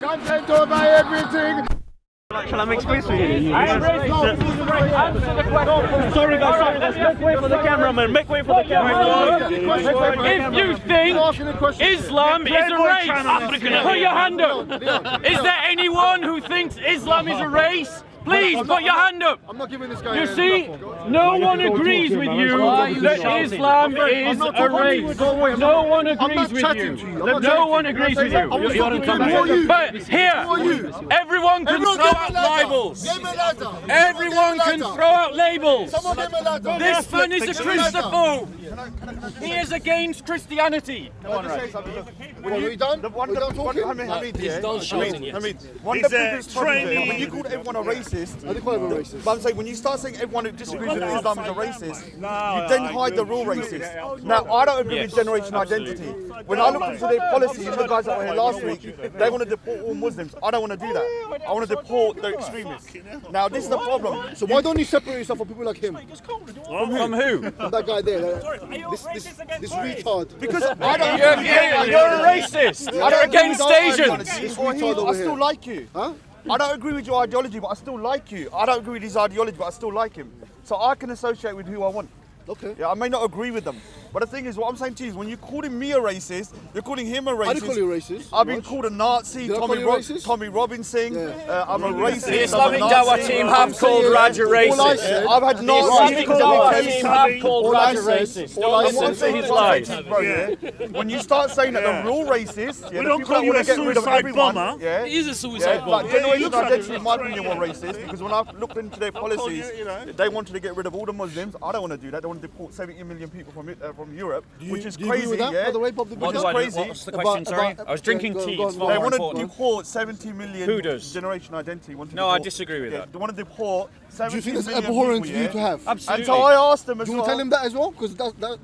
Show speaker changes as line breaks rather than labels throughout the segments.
Content over everything.
Shall I make space for you?
Answer the question.
Sorry guys, make way for the cameraman, make way for the cameraman.
If you think Islam is a race, put your hand up. Is there anyone who thinks Islam is a race? Please put your hand up.
I'm not giving this guy.
You see, no one agrees with you that Islam is a race. No one agrees with you. No one agrees with you. But here, everyone can throw out labels. Everyone can throw out labels. This man is a Christophobe. He is against Christianity.
Are we done?
He's done shouting yet.
One of the biggest problems is when you call everyone a racist.
I didn't call him a racist.
But I'm saying when you start saying everyone who disagrees with Islam is a racist, you then hide the real racist. Now I don't agree with generation identity. When I look into their policy, the guys that were here last week, they want to deport all Muslims. I don't want to do that. I want to deport the extremists. Now this is the problem.
So why don't you separate yourself from people like him?
From who?
From that guy there. This retard.
Because I don't.
You're a racist. You're against Asians.
I still like you.
Huh?
I don't agree with your ideology, but I still like you. I don't agree with his ideology, but I still like him. So I can associate with who I want.
Okay.
Yeah, I may not agree with them. But the thing is, what I'm saying to you is when you're calling me a racist, you're calling him a racist.
I didn't call you a racist.
I've been called a Nazi,
Did I call you a racist?
Tommy Robinson.
Yeah.
I'm a racist.
The Islamic
I'm a Nazi.
Dawah team have called Raj a
All I
racist.
said,
I've had
The
Nazis
Islamic
call
Dawah
me
team
racist.
have called
All I
Raj a
said-
racist.
all I
Don't
said-
listen to his lies.
Bro, yeah? When you start saying that the real racists, yeah,
We
the
don't
people
call
that
you
want
a
to get rid of
suicide
everyone,
bomber.
yeah,
He is a suicide bomber.
like generation identity, in my opinion, were racist because when I looked into their policies, they wanted to get rid of all the Muslims. I don't want to do that. They want to deport 70 million people from Europe, which is
do you agree
crazy.
with that,
Yeah,
by the way, Bob the
What
Butcher?
do I do?
crazy.
What's the question? Sorry, I was drinking
go on,
tea.
go on,
It's
go on.
far
They
more
want to
important.
deport 70 million.
Who does?
Generation identity. Want to
No, I
deport-
disagree with that.
They want to deport 70
Do you think that's
million
abhorrent
people,
for you to have?
Absolutely.
And so I asked them as
Do you
well.
want to tell him that as well? Because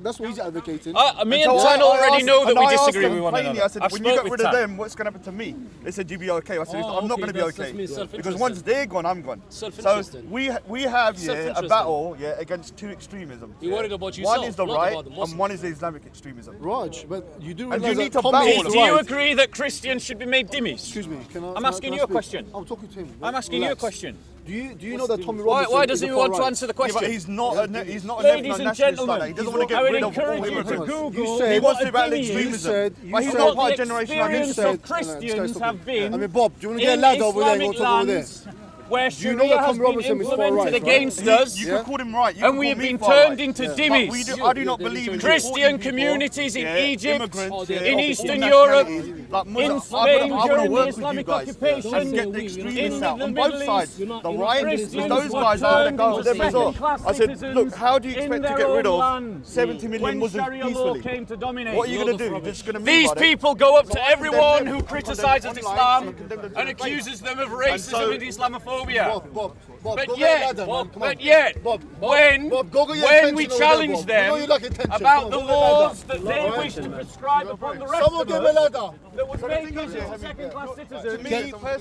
that's what he's advocating.
Me
So
and Tan
I
already
asked-
know that
and
we
I asked
disagree
them
with one
plainly,
another.
I said,
I've
when you
spoke
get
with
rid of
Tan.
them, what's going to happen to me? They said, you be okay. I said,
Oh,
I'm not
okay,
going to be
that's
okay.
means self-interest
Because once they're gone, I'm gone. So
Self-interest
we have a
Self-interest
battle against two extremisms.
You're worried about
One
yourself,
is the
not
right
about the Muslims.
and one is the Islamic extremism.
Raj, but you do
And
realize
you need
that
to
Tommy
battle
is
Do you
right.
agree that Christians should be made dhimmis?
Excuse me, can I?
I'm
can I-
asking
can I
you a
speak?
question.
I'm talking to him.
I'm asking you a
Relax.
question.
Do you know that Tommy
Why
Robinson
doesn't
is
he
a
want to
far-right?
answer the
Yeah, but
question?
he's not he's not a
Ladies
nationalist
and
like that.
gentlemen,
He doesn't want to
I
get
would
rid of all
encourage you to
immigrants.
Google
said-
He wants to
what
battle
dhimmi is.
extremism.
you
But he's
said-
not part
What
of
the
generation
experience
identity.
of Christians have been
I mean, Bob, do you want to get a
in
ladder over there and
Islamic
go talk over there?
lands where
you know
Sharia
that
has
Tom
been
Robinson is far
implemented
right,
against
right?
us,
You can call him right. You
and
can
we
call
have
me
been
far
turned
right.
into
But
dhimmis.
I do not believe in
Christian
deporting people,
communities in Egypt,
immigrants,
in
of
Eastern
all
Europe,
nationalities, like
in
Muslims.
Spain
I wanna
during the
work with you
Islamic
guys
occupation,
and get the
in
extremists
the
out on
Middle
both sides.
East,
The
you're not-
right,
Christians
there's those
were
guys out
turned
there go with
into
them as well.
second-class
I said,
citizens
look, how do you
in
expect to
their
get rid
own
of
land
70 million
when
Muslims
Sharia law
peacefully?
came to dominate?
What are you going to do? You're just going to
These people go up to everyone who criticizes
online,
Islam
condemn them to
and
the
accuses them of
so-
racism and Islamophobia.
Bob,
But
go get a
yet,
ladder, man. Come on.
but yet,
Bob,
when
Bob, go get your
when we
attention over there,
challenge
Bob. You know
them
you like attention.
about
Come
the
on, go get a ladder.
laws that they wish to prescribe upon the rest
Someone
of
give him a
us,
ladder.
that would make us into second-class
To
citizens,
me,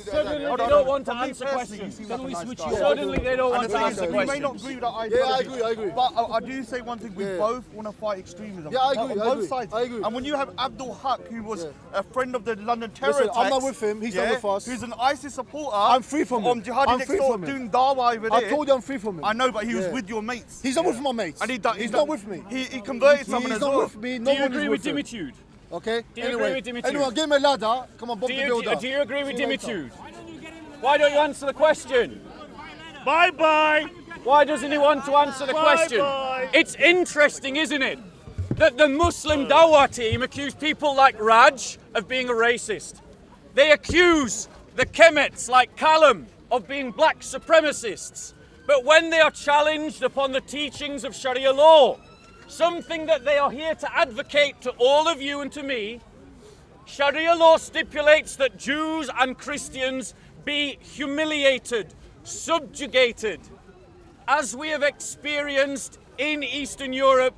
suddenly
hold
they
on,
don't want to
for me
answer
personally, you
questions.
seem like a nice guy.
Suddenly they don't want
And
to
the
answer
thing is, we may not
questions.
agree with that
Yeah,
ideology.
I agree.
But I do say one thing: we both want to fight extremism.
Yeah, I agree,
On
I
both
agree,
sides.
I agree.
And when you have Abdul Haq, who was a friend of the London terror
Listen,
attacks,
I'm not with him, he's not with us.
Who's an ISIS supporter?
I'm free from him.
Jihadi
I'm
next
free
door
from him.
doing dawah over
I
there.
told you I'm free from him.
I know, but he was
Yeah.
with your mates.
He's not with my mates.
And
he's not with me.
He converted someone
He's
as
not
well.
with me.
Do
No
you
one
agree
is
with
with him.
dimitude?
Okay.
Do you agree
Anyway,
with dimitude?
anyone, give him a ladder. Come on, Bob
Do
the
you,
Builder.
do you agree with dimitude? Why don't you answer the question?
Bye bye.
Why doesn't he want to answer the question?
Bye.
It's interesting, isn't it, that the Muslim Dawah team accuse people like Raj of being a racist. They accuse the Kemets like Callum of being black supremacists. But when they are challenged upon the teachings of Sharia law, something that they are here to advocate to all of you and to me, Sharia law stipulates that Jews and Christians be humiliated, subjugated, as we have experienced in Eastern Europe,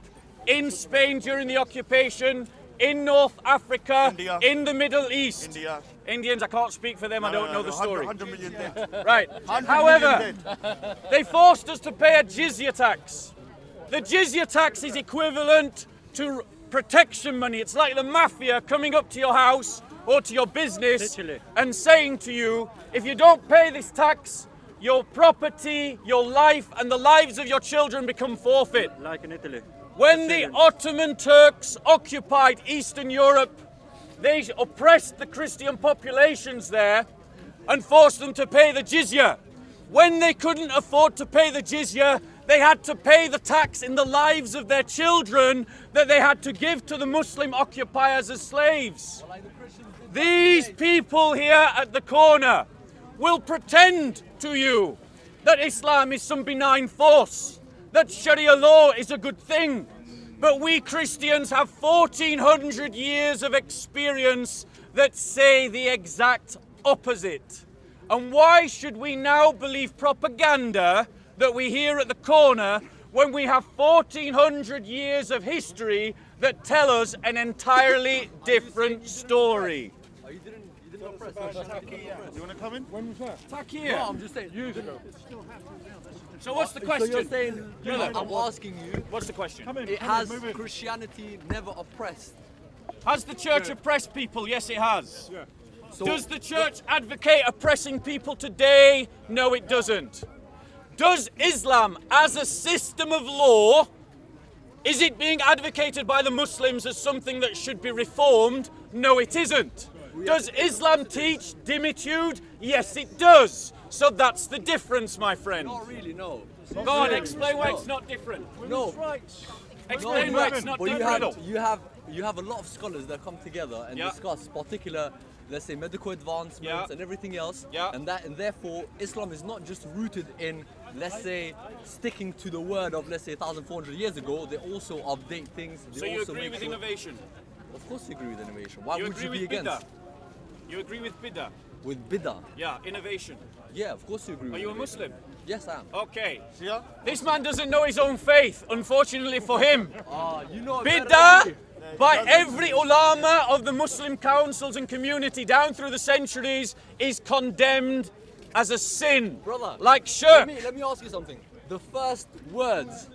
in Spain during the occupation, in North Africa,
India.
in the Middle East.
India.
Indians, I can't speak for them, I don't know the story.
100 million dead.
Right.
100
However,
million dead.
they forced us to pay a jizya tax. The jizya tax is equivalent to protection money. It's like the mafia coming up to your house or to your business
Literally.
and saying to you, if you don't pay this tax, your property, your life, and the lives of your children become forfeit.
Like in Italy.
When the Ottoman Turks occupied Eastern Europe, they oppressed the Christian populations there and forced them to pay the jizya. When they couldn't afford to pay the jizya, they had to pay the tax in the lives of their children that they had to give to the Muslim occupiers as slaves. These people here at the corner will pretend to you that Islam is some benign force, that Sharia law is a good thing. But we Christians have 1400 years of experience that say the exact opposite. And why should we now believe propaganda that we hear at the corner when we have 1400 years of history that tell us an entirely different story?
You want to come in? When was that?
Takir.
No, I'm just saying. Years ago.
So what's the
So
question?
you're saying,
Brother,
I'm asking you,
what's the question?
has Christianity never oppressed?
Has the church oppressed people? Yes, it has.
Yeah.
So,
Does the church advocate oppressing people today? No, it doesn't. Does Islam, as a system of law, is it being advocated by the Muslims as something that should be reformed? No, it isn't. Does Islam teach dimitude? Yes, it does. So that's the difference, my friend.
Not really, no.
Go on, explain why it's not different.
No.
Explain why it's not
But
different.
you have a lot of scholars that come together and
Yeah.
discuss particular, let's say, medical advancements
Yeah.
and everything else.
Yeah.
And therefore Islam is not just rooted in, let's say, sticking to the word of, let's say, 1,400 years ago. They also update things. They
So you
also
agree
make
with
sure-
innovation?
Of course you agree with innovation. Why
You
would
agree
you be
with
against?
bid'ah? You agree with bid'ah?
With bid'ah?
Yeah, innovation.
Yeah, of course you agree
Are
with
you a
innovation.
Muslim?
Yes, I am.
Okay.
Yeah?
This man doesn't know his own faith, unfortunately for him.
You know it better than
Bid'ah,
me.
by every ulama of the Muslim councils and community down through the centuries, is condemned as a sin.
Brother,
like shirk.
let me ask you something. The first words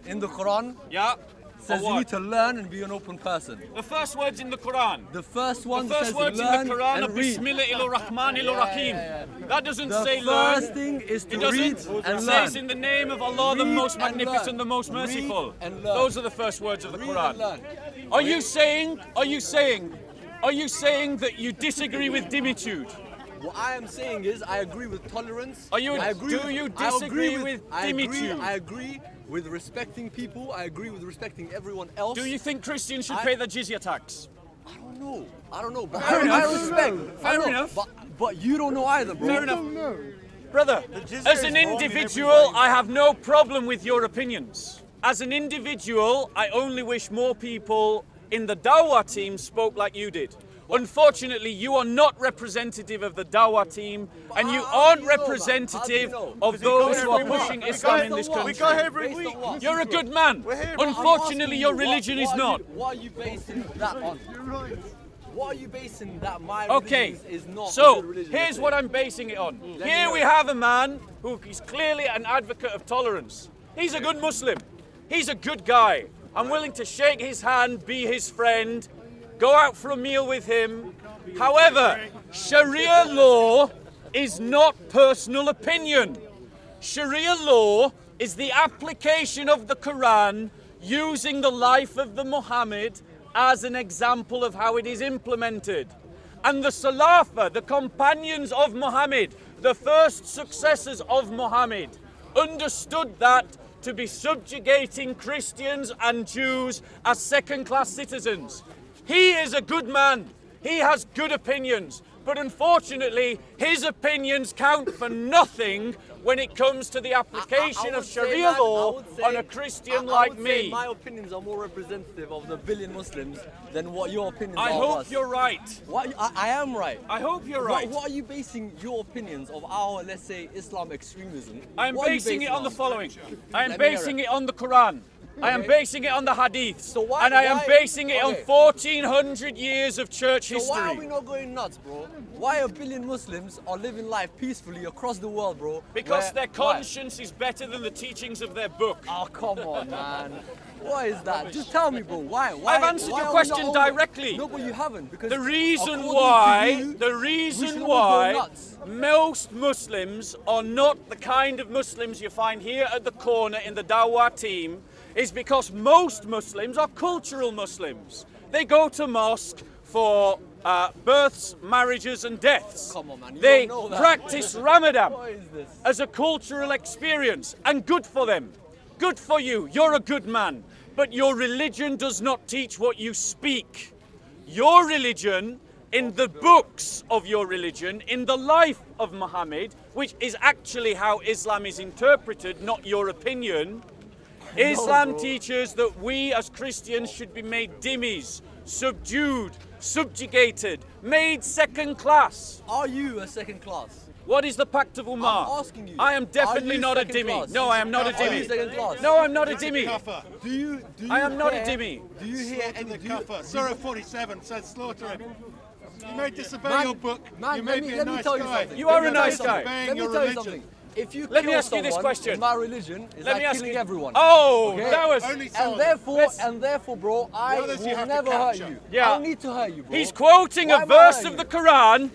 in the Quran
Yeah.
says
Or
you
what?
need to learn and be an open person.
The first words in the Quran.
The first
The
one
first
says
words in
learn
the Quran are
and read.
Bismillahirrahmanirrahim. That doesn't
The
say
first
learn.
thing is to
It
read
doesn't.
and
It
learn.
says in the name of Allah, the
Read
most
and
magnificent,
learn.
the most
Read
merciful.
and learn.
Those are the first words of the
Read and
Quran.
learn.
Are you saying that you disagree with dimitude?
What I am saying is I agree with tolerance.
Are you-
I agree
do
with-
you
I
disagree
agree
with
I agree,
dimitude?
I agree with respecting people. I agree with respecting everyone else.
Do you think Christians should
I-
pay the jizya tax?
I don't know. I don't know. But
Fair
I
enough.
respect.
Fair
I know,
enough.
But you don't know either, bro.
Fair enough. Brother,
jizya
as
is
an
wrong in every
individual,
way.
I have no problem with your opinions. As an individual, I only wish more people in the Dawah team spoke like you did. Unfortunately, you are not representative of the Dawah team, and you
how
aren't
do you know that?
representative
How do you know?
of those who are
every week.
pushing
We
Islam
go
in this
every
country.
We go every
Based on
week.
what?
You're a good man.
We're here.
Unfortunately, your religion is not.
What are you basing that on? What are you basing that my
Okay,
religion is not a
so
good religion?
here's what I'm basing it on.
Let me
Here
know.
we have a man who is clearly an advocate of tolerance. He's a good Muslim. He's a good guy. I'm willing to shake his hand, be his friend, go out for a meal with him. However, Sharia law is not personal opinion. Sharia law is the application of the Quran using the life of the Muhammad as an example of how it is implemented. And the Salafa, the companions of Muhammad, the first successors of Muhammad, understood that to be subjugating Christians and Jews as second-class citizens. He is a good man. He has good opinions. But unfortunately, his opinions count for nothing when it comes to the application
I
of
would say
Sharia
that- I
law
would say-
on a Christian
I
like
would say
me.
my opinions are more representative of the billion Muslims than what your opinions
I
are of
hope
us.
you're right.
I am right.
I hope you're
What-
right.
What are you basing your opinions of our, let's say, Islam extremism?
I am
what are you
basing it on the following. I am
Let me hear
basing
it.
it on the Quran. I am
Okay.
basing it on the Hadith.
So why-
and I am
why-
basing it on
okay.
1400 years of church
So why are we
history.
not going nuts, bro? Why a billion Muslims are living life peacefully across the world, bro?
Because
Where-
their
why?
conscience is better than the teachings of their book.
Oh, come on, man. What is that? Just tell me, bro. Why?
I've answered
why
your
are we
question
not
directly.
No, but you haven't. Because
The reason
according to
why,
you, we should all go nuts.
most Muslims are not the kind of Muslims you find here at the corner in the Dawah team is because most Muslims are cultural Muslims. They go to mosque for births, marriages and deaths.
Come on, man, you
They
don't know that.
practice Ramadan
What is this?
as a cultural experience, and good for them. Good for you. You're a good man. But your religion does not teach what you speak. Your religion, in the books of your religion, in the life of Muhammad, which is actually how Islam is interpreted, not your opinion, Islam teaches that we as Christians should be made dhimmis, subdued, subjugated, made second class.
Are you a second class?
What is the Pact of Ummah?
I'm asking you.
I am definitely
Are you
not a
second
dhimmi.
class?
No, I am not a
Are you second
dhimmi.
class?
No, I'm not a dhimmi.
Do you
I am not a
hear-
dhimmi.
Do you hear any? Do you,
Surah 47 says slaughter him. You may disobey
Man,
your book.
man,
you may
let me-
be a
let me
nice
tell you
guy.
something.
You are
You're
a nice
not
guy.
disobeying
Let me
your
tell you
religion.
something. If you
Let me
kill
ask you this
someone
question.
in my religion, it's
Let
like
me ask
killing
you.
everyone.
Oh,
Okay?
that was.
Only some
And
of them.
therefore, bro, I
others you
will
have to
never hurt
capture.
you.
Yeah.
I don't need to hurt you, bro.
He's quoting
Why
a
am I
verse
hurting
of the
you?
Quran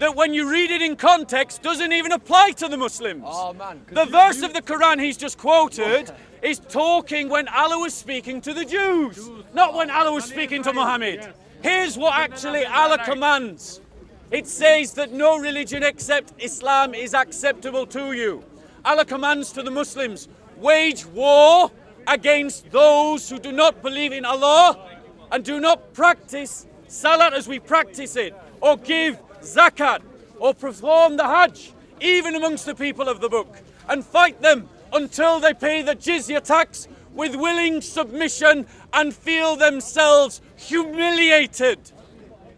that, when you read it in context, doesn't even apply to the Muslims.
Oh, man, 'cause
The
you-
verse
you-
of the Quran he's just quoted is talking when Allah was speaking to the Jews, not when Allah was speaking to Muhammad. Here's what actually Allah commands. It says that no religion except Islam is acceptable to you. Allah commands to the Muslims, wage war against those who do not believe in Allah and do not practice salat as we practice it, or give zakat, or perform the hajj, even amongst the people of the book, and fight them until they pay the jizya tax with willing submission and feel themselves humiliated.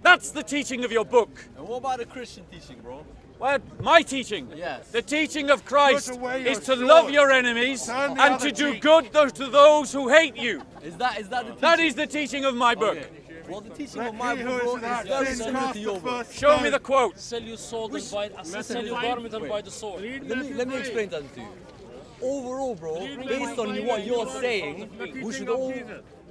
That's the teaching of your book.
And what about the Christian teaching, bro?
Well, my teaching,
Yes.
the teaching of Christ,
Put away
is
your
to love
sword.
your enemies
Turn the
and
other
to do
cheek.
good to those who hate you.
Is that the teaching?
That is the teaching of my book.
Okay. Well, the teaching
Let
of my
he
book,
who
bro,
is
is
without
very
sin
similar
cast
to
the
your book.
first
Show me
stone.
the quote.
Sell your sword and buy, sell your garment and buy the sword.
Let me explain that to you. Overall, bro, based on what you're saying, we should all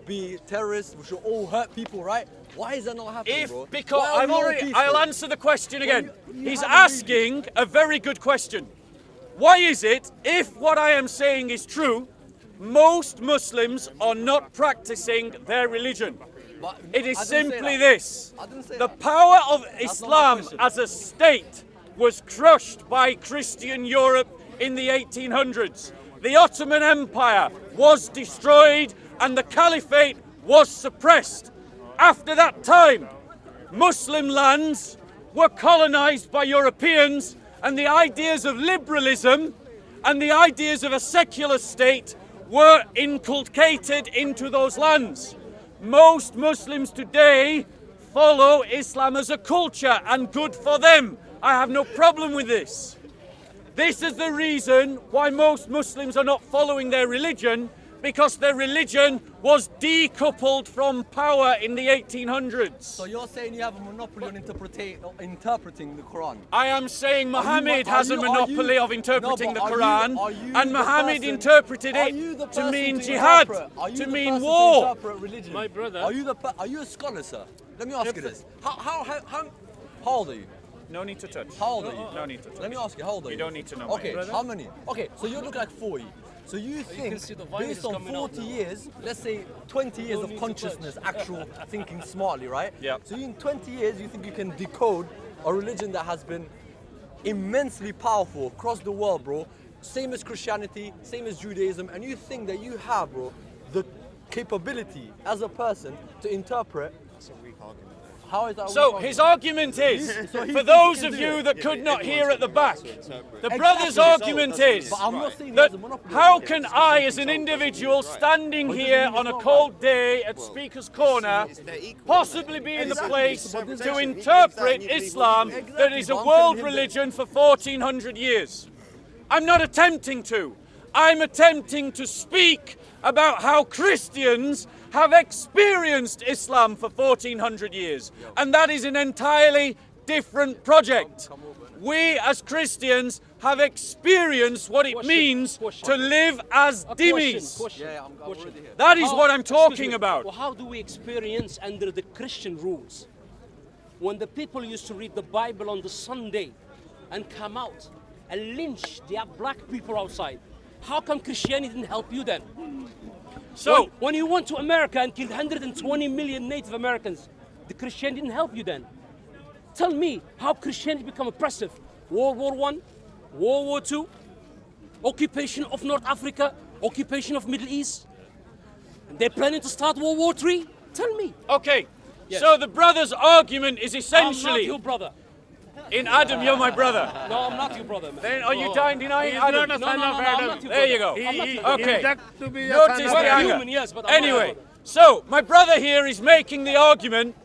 be terrorists. We should all hurt people, right? Why is that not happening, bro?
Because
Why are we all peaceful?
I'll answer the question again.
you
He's
haven't
asking a very good question. Why is it, if what I am saying is true, most Muslims are not practicing their religion?
But
It is
I didn't say
simply
that.
this.
I didn't say
The
that.
power of
not my
Islam
question.
as a state was crushed by Christian Europe in the 1800s. The Ottoman Empire was destroyed and the Caliphate was suppressed. After that time, Muslim lands were colonized by Europeans, and the ideas of liberalism and the ideas of a secular state were inculcated into those lands. Most Muslims today follow Islam as a culture, and good for them. I have no problem with this. This is the reason why most Muslims are not following their religion, because their religion was decoupled from power in the 1800s.
So you're saying you have a monopoly on interpreting the Quran?
I am saying Muhammad has a monopoly of interpreting the
No, but
Quran,
are you
and
the
Muhammad
person-
interpreted
are
it
you the
to
person
mean
to
jihad,
interpret- are you
to
the
mean
person to
war.
interpret religion?
My brother.
Are you a scholar, sir? Let me ask you this. How old are you?
No need to touch.
How old are you?
No need to touch.
Let me ask you, how old are you?
You don't need to know my
Okay,
age.
how many? Okay, so you look like 40. So you think,
see the virus
based
is
on
coming out
40
now.
years, let's say 20 years
don't
of
need to
consciousness, actual thinking smartly, right?
Yeah.
So in 20 years, you think you can decode a religion that has been immensely powerful across the world, bro. Same as Christianity, same as Judaism, and you think that you have, bro, the capability as a person to interpret. How is that? a
So
weak
his
argument?
argument is,
So he
for
thinks
those
he can
of
do
you
it.
that could not hear at the back, the brother's
Exactly.
argument is
But I'm not saying he
that
has a monopoly.
how can I, as an individual standing here on a cold day at Speaker's Corner, possibly be in the place to interpret Islam that is a world religion for 1400 years? I'm not attempting to. I'm attempting to speak about how Christians have experienced Islam for 1400 years. And that is an entirely different project. We as Christians have experienced what it means to live as dhimmis. That is what I'm talking about.
Well, how do we experience under the Christian rules? When the people used to read the Bible on the Sunday and come out and lynch the black people outside, how come Christianity didn't help you then?
So,
when you went to America and killed 120 million Native Americans, the Christianity didn't help you then. Tell me how Christianity become oppressive. World War I, World War II, occupation of North Africa, occupation of Middle East. They're planning to start World War III? Tell me.
okay,
Yes.
so the brother's argument is
I'm not
essentially,
your brother.
in Adam, you're my brother.
No, I'm not your brother, man.
Then are you denying
He's
Adam?
not a
No,
son
no,
of
no, I'm
Adam.
not your
There you
brother.
go.
I'm not
He
your brother.
Okay.
inject to be a
Notice
son of
the
We're
anger.
human, yes, but I'm not your
Anyway,
brother.
so my brother here is making the argument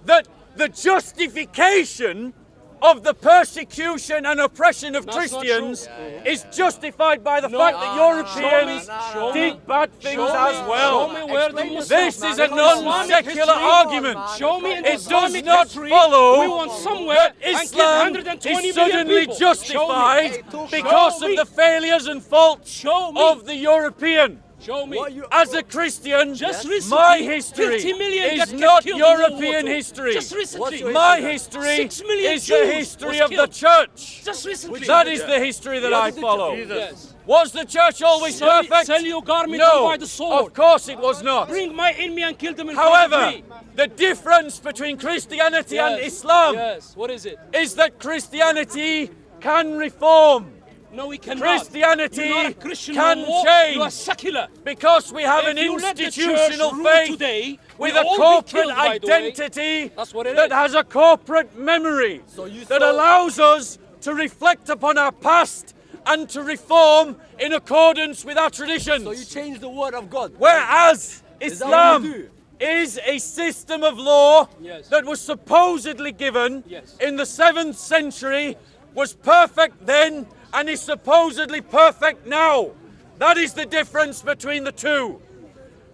that the justification of the persecution and oppression of
That's not
Christians
true.
is justified by the
No.
fact that Europeans
Show me.
did bad things
Show me.
as well.
Show me where the Muslims-
This is a
in
non-secular
Islamic
argument.
history- Show me in
It does
Islamic
not
history,
follow
we went somewhere
that
and killed
Islam
120
is
million
suddenly
people.
justified
Show me.
because
Show
of
me.
the failures and faults
Show me.
of the European.
Show me.
As a Christian,
Just recently,
my history
50 million
is
got
not
killed in World War
European
II.
history.
Just recently.
My history
6 million
is the
Jews
history
was
of the
killed.
church.
Just recently.
That is the history that I follow.
Yes.
Was the church always
Sell-
perfect?
sell your garment
no,
and buy the sword.
of course it was not.
Bring my enemy and kill them in front
However,
of me.
the difference between Christianity and
Yes.
Islam
Yes. What is it?
is that Christianity can reform.
No, we cannot.
Christianity
You're not a Christian
can
no more.
change.
You are secular.
Because we have an
If you let the church
institutional
rule
faith
today,
with
we'll
a
all be
corporate
killed, by the way.
identity
That's what it
that
is.
has a corporate memory that allows us to reflect upon our past and to reform in accordance with our traditions.
So you change the word of God.
Whereas
that what you
Islam
do?
is a system of law
Yes.
that was supposedly given
Yes.
in the 7th century, was perfect then, and is supposedly perfect now. That is the difference between the two.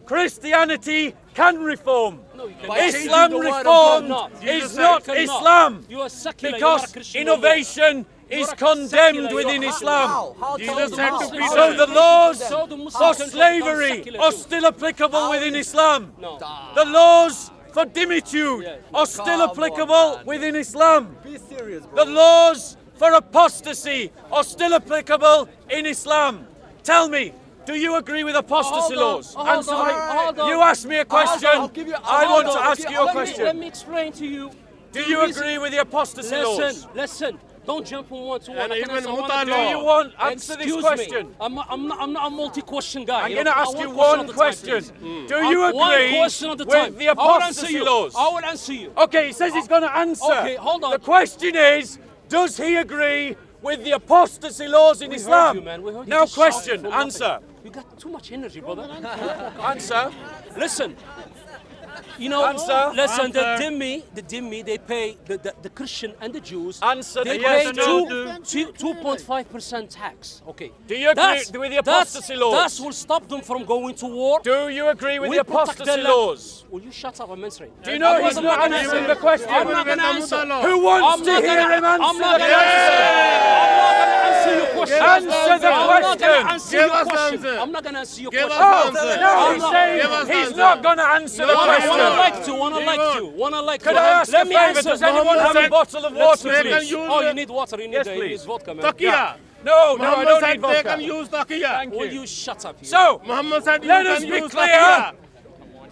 Christianity can reform.
No, you cannot.
By
Islam
changing the word of
reformed
God.
is
You
not
cannot.
Islam,
You are secular. You're not a
because
Christian no more.
innovation is
You're a
condemned
secular,
within
you're-
Islam.
How?
Jesus
Tell
said
them
to
how.
people-
So the laws
So the Muslims
for
can become
slavery
secular
are
too.
still applicable within Islam.
No.
The laws for dimitude
Yes.
are still
Come
applicable
on, man.
within Islam.
Be serious, bro.
The laws for apostasy are still applicable in Islam. Tell me, do you agree with apostasy
Hold on,
laws?
hold
Answer
on,
me.
hold on.
You asked me a question.
I'll give you-
I
hold
want to
on.
ask you a
Let
question.
me explain to you.
Do you agree with the apostasy laws?
Listen. Don't jump from one to one.
And
I can
even
answer one
Muta
at a
law.
time.
Do you want answer this
Excuse
question?
Me. I'm not a multi-question guy.
I'm
you
going
know,
to ask you
question
one
at a time,
question.
please.
Do you
One
agree
question at a
with
time.
the
I will answer
apostasy
you.
laws?
I will answer you.
Okay, he says he's going to answer.
Okay, hold on.
The question is, does he agree with the apostasy laws in
We
Islam?
heard you, man. We heard you
Now
just shouting
question,
for nothing.
answer.
You got too much energy, brother.
Answer.
Listen. You know,
Answer.
listen,
Answer.
the dhimmi, they pay the Christian and the Jews.
Answer
They
the yes
pay
or no.
2.5% tax. Okay.
Do you agree
That's-
with the apostasy laws?
That will stop them from going to war.
Do you agree with
We
the
protect
apostasy
their land.
laws?
Will you shut up? I'm answering.
Do you know
I'm
he's
not
not
gonna
answering
answer.
the question?
I'm not going to answer.
Who wants to hear him answer
I'm not
the
going to
question?
answer your question.
Answer the
I'm not going to
question.
answer
Give
your
us the
question.
answer.
I'm not going to answer your
Give
question.
us
Oh,
the answer.
no,
I'm
he's
not-
saying
Give us the
he's
answer.
not going to answer the
No,
question.
Wanna like to, wanna like to, wanna like to.
Could I ask
Let
a
me
favor?
answer.
Does anyone have a bottle of water,
They can
please?
use
Oh,
the
you need water. You need,
Yes,
you
please.
need vodka, man.
Takia.
No, I
Muhammad
don't
said
need
they can
vodka.
use takia.
Thank
Will
you.
you shut up? You?
So,
Muhammad said you
let us
can
be
use
clear.
takia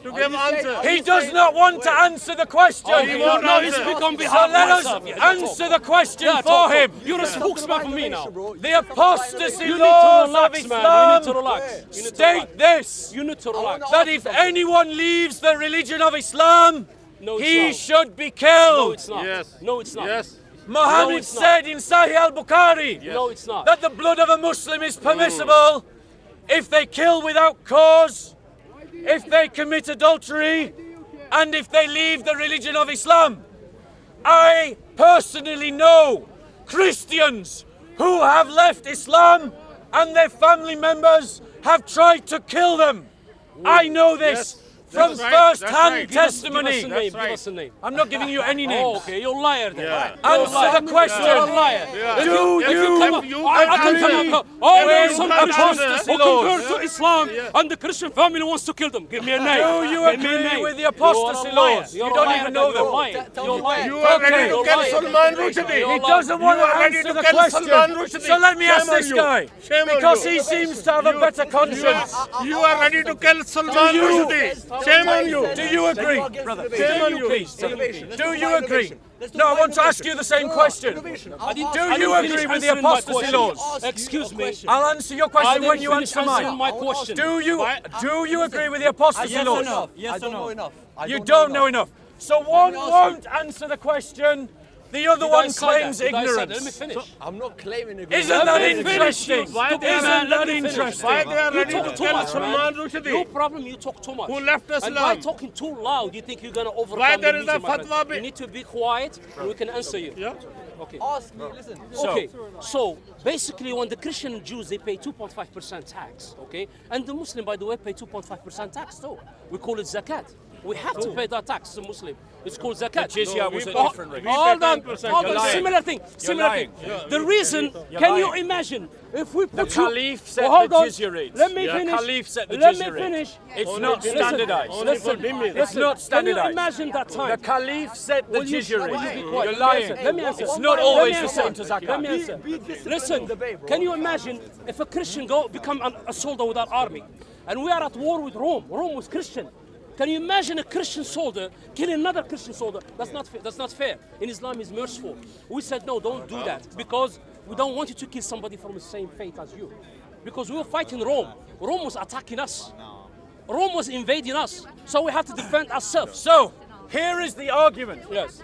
to give answer.
he does not want to answer the question.
Oh,
He
you
won't
no,
answer.
you speak on
So
behalf
let
of
us
myself. Yeah,
answer the question
Yeah,
for
talk.
him.
You're a spokesman for me now.
The apostasy
You need to
laws of
relax, man. You
Islam
need to relax. You need to relax.
state this,
You need to relax.
that if anyone leaves the religion of Islam,
No, it's
he
not.
should be
No,
killed.
it's not.
Yes.
No, it's not.
Yes.
Muhammad
No, it's not.
said in Sahih al-Bukhari
No, it's not.
that the blood of a Muslim is permissible if they kill without cause, if they commit adultery, and if they leave the religion of Islam. I personally know Christians who have left Islam and their family members have tried to kill them. I know this from
That's right,
first-hand
that's right.
testimony.
Give us a name. Give us a name.
I'm not giving you any names.
Oh, okay, you're a liar then.
Yeah.
Answer the question.
You're a liar.
Yeah.
Do
If
you
come up- you
I
can
can
agree-
come up. Oh,
If
there's
you
some
can
Christians
apostasy
who
laws.
convert to Islam and the Christian family wants to kill them. Give me a name.
Do you
Give me a
agree
name.
with the apostasy
You're a liar.
laws?
You're
You
a
don't
liar
even know
then. You're
them.
lying. You're lying.
You are ready to
You're
kill
lying.
Salman Rushdie.
You're
He
lying.
doesn't want
You
to
are ready
answer
to
the
kill
question.
Salman Rushdie.
So let me ask
Shame on
this
you.
guy,
Shame on
because
you.
he seems to have a better conscience.
You are ready to kill Salman
you-
Rushdie. Shame on you.
Do you agree, brother?
Shame on you.
Please. Do you agree? No, I want to ask you the same question. Do you agree with the apostasy laws?
Excuse me.
I'll answer your
I
question
didn't
when you
finish
answer
answering
mine.
my question.
Do you agree with the apostasy
Yes or
laws?
no? Yes or no?
You don't know enough. So one won't answer the question. The other one claims
Let me
ignorance.
finish.
I'm not claiming it.
Isn't that
Let me finish,
interesting?
you
Isn't
stupid man.
that
Let me finish.
interesting?
Why they are
You
ready
talk
to
too
kill
much,
Salman
man. Your
Rushdie?
problem, you talk too much.
Who left
And by
Islam?
talking too loud, you think you're going to overcome
Why
the
there is
media,
a
my friend.
fatwa
You need to be quiet and we can answer you.
Yeah.
Okay.
Ask me, listen.
Okay, so basically when the Christian and Jews, they pay 2.5% tax, okay? And the Muslim, by the way, pay 2.5% tax too. We call it zakat. We have to pay that tax as a Muslim. It's called zakat.
The jizya was a
Oh,
different rate.
Hold on,
10%.
hold
You're
on.
lying.
Similar thing, similar thing. The reason, can you
lying.
imagine if we put
The Caliph set
hold
the
on.
jizya rates.
Let me
The
finish.
Caliph set the
Let
jizya
me
rate.
finish.
It's not standardized.
Listen,
It's not
Can
standardized.
you imagine that time?
The Caliph set the
Will you-
jizya
will you
rate.
be quiet?
You're lying.
Let me answer.
It's not
Let
always
me
the
answer.
same to zakat.
Let me answer. Listen, can you imagine if a Christian become a soldier with our army, and we are at war with Rome? Rome was Christian. Can you imagine a Christian soldier killing another Christian soldier? That's not fair. That's not fair. In Islam, is merciful. We said no, don't do that because we don't want you to kill somebody from the same faith as you, because we were fighting Rome. Rome was attacking us. Rome was invading us, so we have to defend ourselves.
So, here is the argument.
Yes.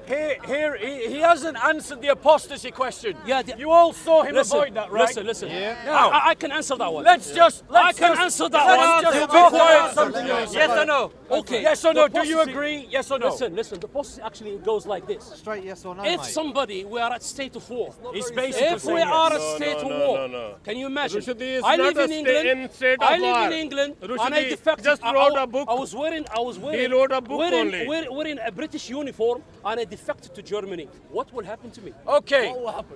He hasn't answered the apostasy question.
Yeah,
you all saw him
Listen,
avoid that, right?
listen.
Now,
I can answer that one.
let's just
I can answer that
let's
one.
just
You
talk
be quiet.
about something else.
Yes or no? Okay.
Yes or no?
The
Do you
apostasy-
agree? Yes or no?
Listen. The apostasy actually goes like this.
Straight yes or no,
If
mate.
somebody, we are at state of war.
He's basically
If we
saying
are
yes.
at state of
no,
war,
no, no.
can you imagine?
Rushdie is
I
not
live
a
in England.
state of
I live in
war.
England, and I
Rushdie
defected.
just wrote a book.
I was wearing.
He wrote a book only.
wearing a British uniform, and I defected to Germany. What will happen to me?
Okay.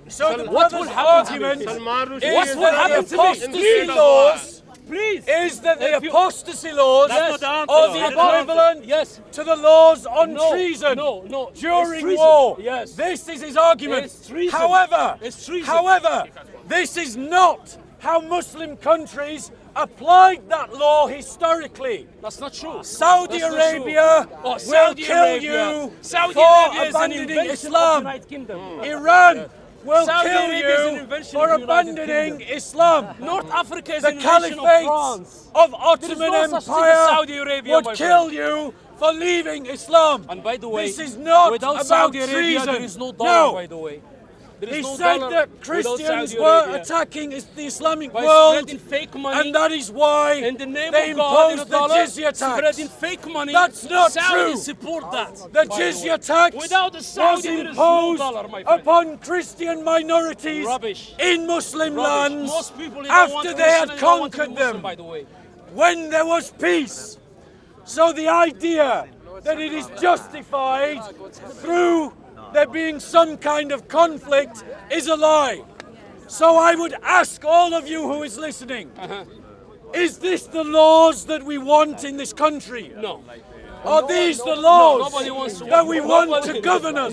So the
What
brother's
will happen to me?
argument
Salman Rushdie
What
is
will
the
happen to me?
apostasy
state of
laws
Please.
is that the
If you-
apostasy laws
Yes.
are the equivalent
Yes.
to the laws on
No,
treason
no.
during
It's treason.
war.
Yes.
This is his argument.
It's treason.
However,
It's treason.
however, this is not how Muslim countries applied that law historically.
That's not true.
Saudi
That's not
Arabia
true. Oh,
will
Saudi
kill
Arabia.
you
Saudi
for
Arabia is an
abandoning
invention of
Islam.
the United Kingdom.
Iran will
Saudi
kill
Arabia is an
you
invention
for
of the United
abandoning
Kingdom.
Islam.
North Africa is
The
an invention of
caliphate
France.
of Ottoman
There is no such thing as
Empire
Saudi Arabia, my
would kill
friend.
you for leaving Islam.
And by the way,
this is not
without
about
Saudi Arabia,
treason.
there is no dollar,
No.
by the way. There is
He
no
said
dollar
that
without
Christians
Saudi
were
Arabia.
attacking the Islamic
By
world,
spreading fake money
and that is why
in the name
they
of God and
imposed
the dollar,
the jizya tax.
spreading fake money.
That's not
Saudi
true.
support that.
The
by way.
jizya tax
Without the
was
Saudi, there is no
imposed
dollar, my friend.
upon Christian minorities
Rubbish.
in Muslim
Rubbish.
lands
Most people, they don't want
after they had
Christian, they don't want to be
conquered
Muslim,
them
by the way.
when there was peace. So the idea that it is justified through there being some kind of conflict is a lie. So I would ask all of you who is listening, is this the laws that we want in this country?
No.
Are these the laws
Nobody wants to.
that we want
nobody-
to govern us?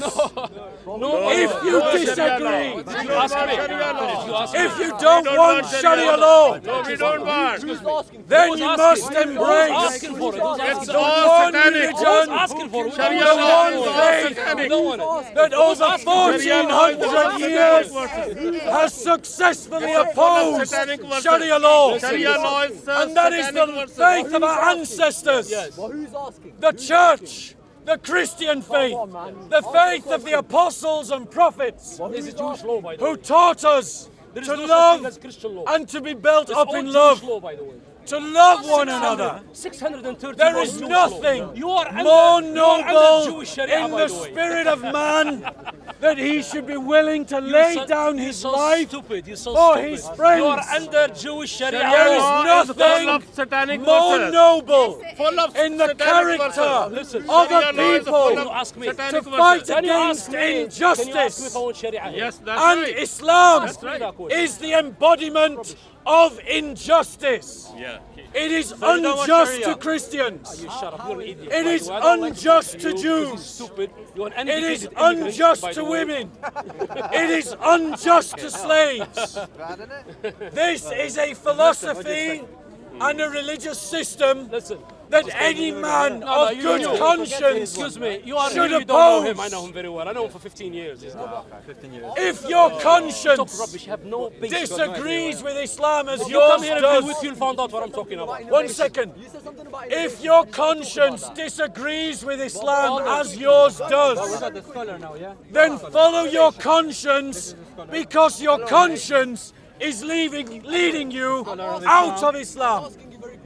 No.
If you
No,
disagree,
Did you ask me? Did you ask me?
if you don't want Sharia law,
No, we don't want.
then
Who's
you
asking?
must
Who's
embrace
asking for it? Who's asking
It's
for it?
all
one
satanic.
Who's
religion
asking for it?
Sharia
the
law
one
is all
faith
satanic.
We don't want it.
that over
Sharia law is all
1400 years
satanic.
has successfully
It's full of
opposed
satanic verses.
Sharia law.
Sharia law is
And that is the
satanic verses.
faith of our ancestors.
Well, who's asking?
The church, the Christian faith, the faith of the apostles and prophets
This is Jewish law, by the way.
who taught us
There is
to
no such thing
love
as Christian law.
and to be built
It's
up
all
in
Jewish
love,
law, by the way.
to love one another.
630
There
more
is
Jewish
nothing
laws. You are
more
under, you are under
noble
Jewish Sharia,
in
by
the
the way.
spirit of man that he should be willing to lay down his
so
life
stupid. You're so
for
stupid.
his friends.
You are under Jewish Sharia.
There is
law.
nothing more noble in the character
Listen,
of a
Can you
people
ask me?
to fight
Can you
against
ask me? Can you ask me
injustice.
if I want Sharia here?
Yes, that's
And
right.
Islam
Ask me that question.
is the embodiment of injustice.
Yeah.
It is
you don't want
unjust
Sharia?
to Christians.
You shut up. You're an idiot.
It
by the
is
way. I don't like
unjust
you
to
because you're
Jews.
stupid. You're an
It is
uneducated immigrant,
unjust
by
to
the way.
women. It is unjust to slaves. This is a philosophy and a religious system
Listen.
that any man of
you-
good
you-
conscience
Excuse me. You are
should
you don't know him.
oppose.
I know him very well. I know him for 15 years.
If your
Talk
conscience
rubbish. You have no basis.
disagrees with Islam as
You come
yours
here and be with
does,
you'll find out what I'm talking about.
1 second.
You said something about
If your conscience disagrees with Islam as yours does, then follow your conscience because your conscience is leading you out of Islam.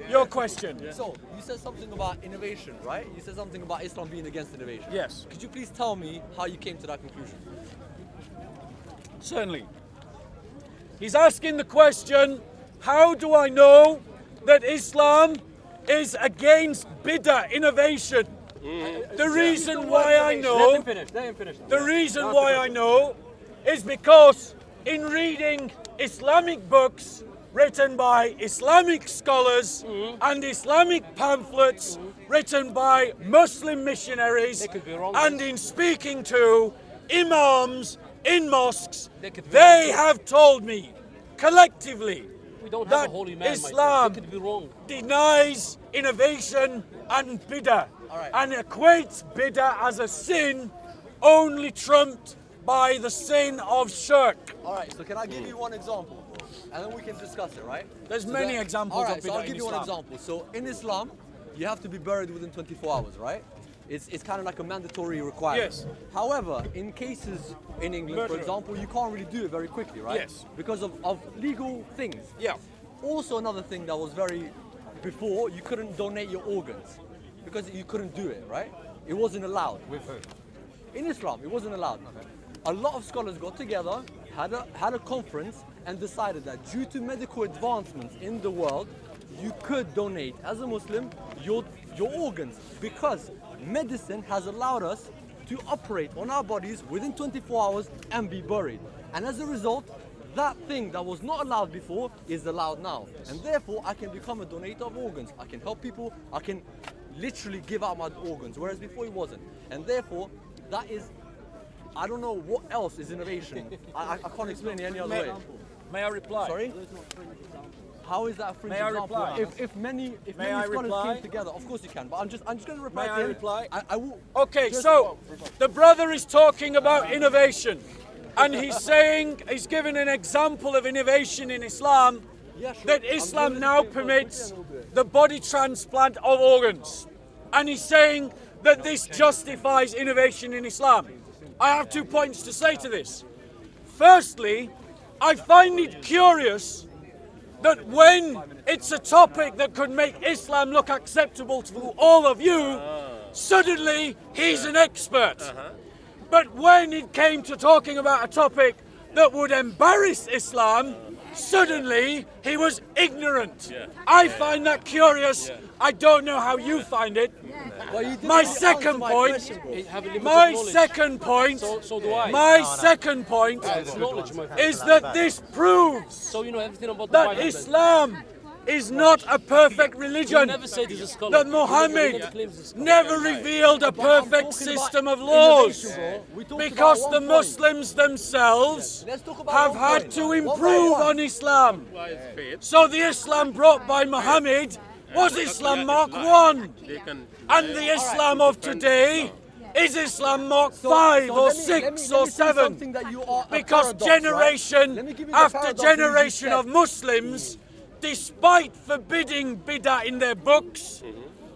Your question.
So, you said something about innovation, right? You said something about Islam being against innovation.
Yes.
Could you please tell me how you came to that conclusion?
Certainly. He's asking the question, how do I know that Islam is against bid'ah, innovation? The reason why I know, the reason why I know is because in reading Islamic books written by Islamic scholars and Islamic pamphlets written by Muslim missionaries
could be wrong.
and in speaking to imams in mosques,
could be
they have told me collectively
We don't have
that
a holy man.
Islam
They could be wrong.
denies innovation and bid'ah
right.
and equates bid'ah as a sin only trumped by the sin of shirk.
All right, so can I give you one example? And then we can discuss it, right?
There's
So
many
that-
examples
all
of
right, so
bid'ah
I'll
in
give you one
Islam.
example. So in Islam, you have to be buried within 24 hours, right? It's kind of like a mandatory requirement.
Yes.
However, in cases in England, for
Murder.
example, you can't really do it very quickly, right?
Yes.
Because of legal things.
Yeah.
Also, another thing that was very before, you couldn't donate your organs because you couldn't do it, right? It wasn't allowed. In Islam, it wasn't allowed. A lot of scholars got together, had a conference, and decided that due to medical advancements in the world, you could donate as a Muslim your organs because medicine has allowed us to operate on our bodies within 24 hours and be buried. And as a result, that thing that was not allowed before is allowed now. And therefore, I can become a donator of organs. I can help people. I can literally give out my organs, whereas before it wasn't. And therefore, that is, I don't know what else is innovation. I can't explain it any other way.
May I reply?
Sorry? How is that a fringe
May I
example?
reply?
If many
May I
scholars
reply?
came together, of course you can. But I'm just going to reply
May
to
I
him.
reply?
I will.
Okay,
just-
so the brother is talking about innovation, and he's saying, he's giving an example of innovation in Islam,
Yeah, sure.
that
I'm
Islam
doing
now
it for a
permits
second a little bit.
the body transplant of organs. And he's saying that this justifies innovation in Islam. I have 2 points to say to this. Firstly, I find it curious that when it's a topic that could make Islam look acceptable to all of you, suddenly he's an expert. But when it came to talking about a topic that would embarrass Islam, suddenly he was ignorant. I find that curious. I don't know how you find it.
Well, you didn't
My
really answer
second
my
point,
question, bro.
They have a limited
my
knowledge.
second point,
So do I.
my second point
It's knowledge, my friend.
is that this proves
So you know everything about the
that
Bible. then.
Islam is not a perfect
You
religion.
never said he's a scholar.
That
You never
Muhammad
claims he's a scholar.
never revealed a
But I'm
perfect
talking about
system of laws
innovation, bro. We talked
because
about
the
one point.
Muslims themselves
Let's talk about
have
one
had
point.
to
One by
improve
one.
on Islam. So the Islam brought by Muhammad was Islam Mark 1. And the Islam of today is Islam Mark 5 or 6 or 7. Because generation after generation of Muslims, despite forbidding bid'ah in their books,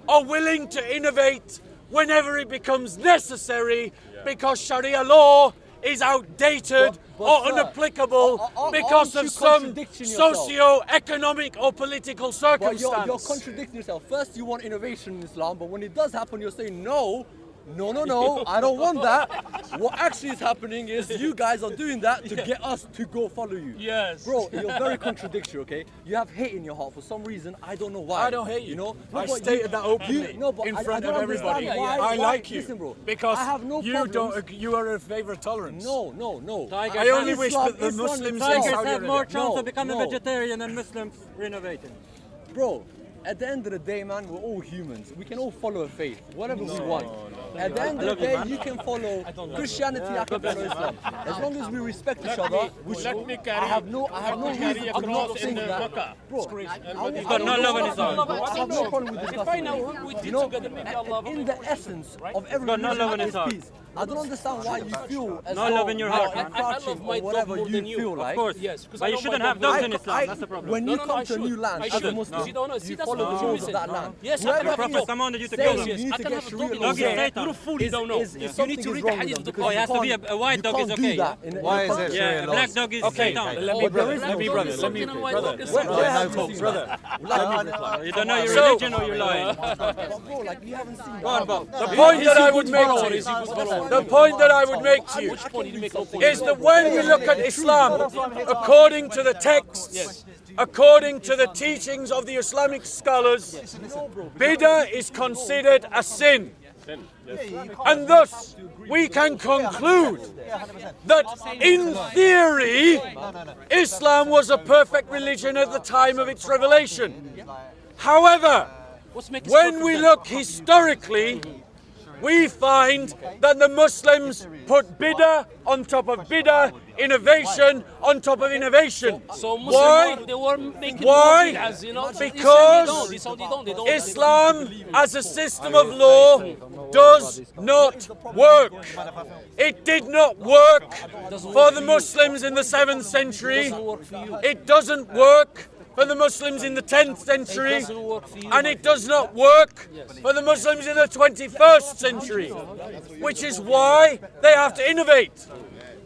are willing to innovate whenever it becomes necessary because Sharia law is outdated or
sir,
unapplicable because
aren't
of
you
some
contradicting yourself?
socio-economic or political
But
circumstance.
you're contradicting yourself. First, you want innovation in Islam, but when it does happen, you're saying no, I don't want that. What actually is happening is you guys are doing that to get us to go follow you.
Yes.
Bro, you're very contradictory, okay? You have hate in your heart for some reason. I don't know why.
I don't hate you.
You know?
I
but
stated that openly
no, but
in
I
front
don't
of
understand
everybody.
why-
I
why-
like you
Listen, bro,
because
I have no
you
problems.
you are in favor of tolerance.
No.
I only wish that the
Islam
Muslims in
itself-
Saudi
have more
Arabia.
chance
No,
of becoming
no.
vegetarian and Muslims renovating.
Bro, at the end of the day, man, we're all humans. We can all follow a faith, whatever we want. At the end of the day, you can follow Christianity, I can follow Islam. As long as we respect each other, which
Let me
I
carry.
have no reason to not think that. Bro,
He's got no love in his heart.
I have no problem with
If I
discussing
know
it.
we
You
did
know,
together, maybe Allah.
in the essence of every
got no love in
religion
his heart.
is peace. I don't understand why you feel as
No
though
love in your
you're
heart, man.
I love
encroaching
my
or
dog
whatever
more
you
than you.
feel
Of
like.
Of course.
Yes, because
But
I
you
love
shouldn't
my
have
dog
dogs
more.
in Islam. That's the problem.
When
No,
you
no,
come
I
to a
should.
new land
I
as a
should.
Muslim,
See, no, see,
you
that's
follow
what
the
you
rules
said.
of that land.
Yes, I
Whoever
can have a
Prophet
is
commanded you to
saying
kill them.
you need
I
to
can
get
have a
Sharia
dog in
laws
Dog is
Islam.
Satan.
You're a fool, you don't know.
is
You
something
need to
is
read
wrong
the
with
hadith
them
of the
because
Oh, it
you
has to be
can't-
a white
you
dog
can't
is
do
okay.
that in
Why is it
country.
Yeah,
Sharia
a black
laws?
dog is
Okay,
Satan.
let me
But there
brother.
is
Let me
no
brother.
dog
Let me
in
brother.
Where have you seen
Brother.
that?
You don't know your
So-
religion or you're lying.
But bro, like you haven't seen
Go on,
that.
Bob.
The point that I would make to you, the point that I would make to you,
Which point did you make?
is that when we look at Islam, according to the texts, according to the teachings of the Islamic scholars, bid'ah is considered a sin. And thus, we can conclude that in theory, Islam was a perfect religion at the time of its revelation. However,
What's making
when we look historically, we find that the Muslims put bid'ah on top of bid'ah, innovation on top of innovation.
So
Why?
Muslims, they were making
Why?
more bid'ahs, you know?
Because
They don't.
Islam as a system of law does not work. It did not work for the Muslims in the 7th century. It doesn't work for the Muslims in the 10th century.
doesn't work for you,
And
my
it does not work for the Muslims in the 21st century. Which is why they have to innovate.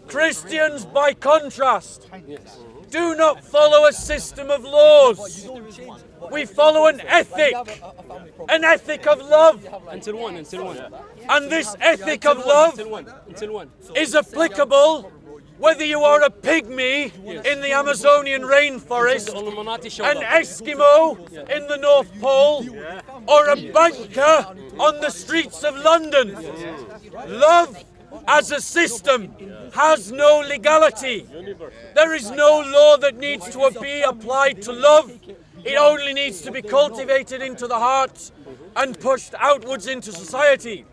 Christians, by contrast, do not follow a system of laws. We follow an ethic of love.
Until one.
And this ethic of love
Until one.
is applicable whether you are a pygmy in the Amazonian rainforest, an Eskimo in the North Pole, or a banker on the streets of London. Love as a system has no legality. There is no law that needs to be applied to love. It only needs to be cultivated into the heart and pushed outwards into society.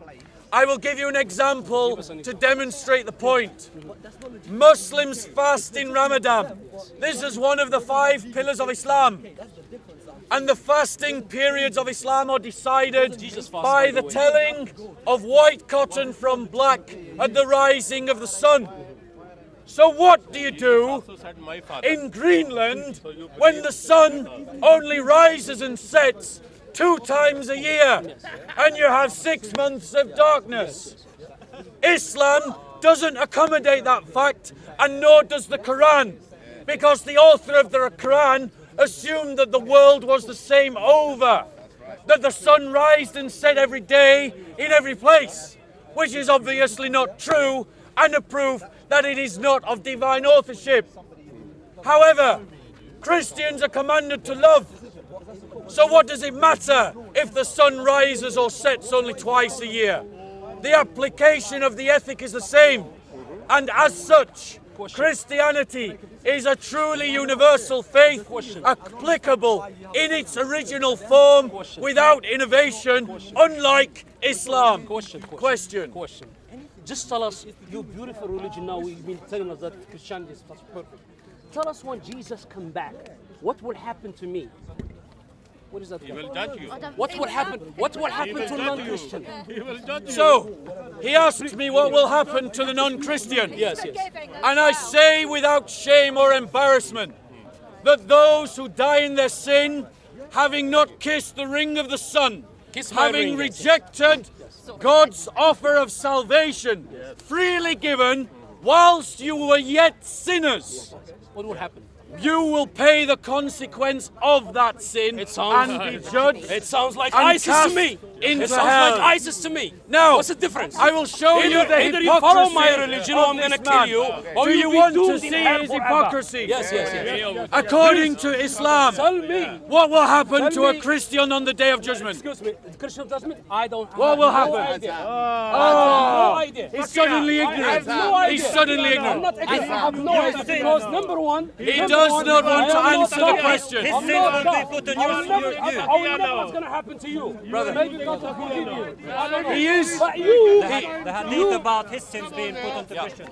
I will give you an example to demonstrate the point. Muslims fast in Ramadan. This is one of the 5 pillars of Islam. And the fasting periods of Islam are decided by the telling of white cotton from black at the rising of the sun. So what do you do in Greenland when the sun only rises and sets 2 times a year and you have 6 months of darkness? Islam doesn't accommodate that fact, and nor does the Quran, because the author of the Quran assumed that the world was the same over, that the sun rised and set every day in every place, which is obviously not true and a proof that it is not of divine authorship. However, Christians are commanded to love. So what does it matter if the sun rises or sets only twice a year? The application of the ethic is the same. And as such, Christianity is a truly universal faith, applicable in its original form without innovation, unlike Islam. Question.
Just tell us your beautiful religion now. You've been telling us that Christianity is perfect. Tell us when Jesus come back, what will happen to me? What is that?
He will judge you.
What will happen? What will happen to non-Christian?
He will judge you.
So, he asked me what will happen to the non-Christian.
Yes.
And I say without shame or embarrassment that those who die in their sin, having not kissed the ring of the Son,
Kiss my
having
ring, yes.
rejected God's offer of salvation freely given whilst you were yet sinners,
What will happen?
you will pay the consequence of that sin and be judged.
It sounds like
and
ISIS to
cast
me.
into
It sounds
hell.
like ISIS to me.
Now,
What's the difference?
I will show you the
Either you follow my
hypocrisy
religion or
of
I'm going to
this
kill
man.
you. Or
Do you
you'll be
want to
doomed in
see
hell
his
forever.
hypocrisy?
Yes.
According to Islam,
Tell me.
what will happen
Tell
to a
me.
Christian on the Day of Judgment?
Excuse me. The Christian judgment? I don't
What
have
will
no
happen?
idea. No idea.
He's suddenly
I
ignorant.
have no idea.
He's suddenly
I'm
ignorant.
not ignorant. I have no idea because number one,
He does not want to answer the question.
I'm not God. I will never know what's going to happen to you. Brother. Maybe God will forgive you. I don't know.
He is.
But you,
The hadith about his sins being put onto Christians.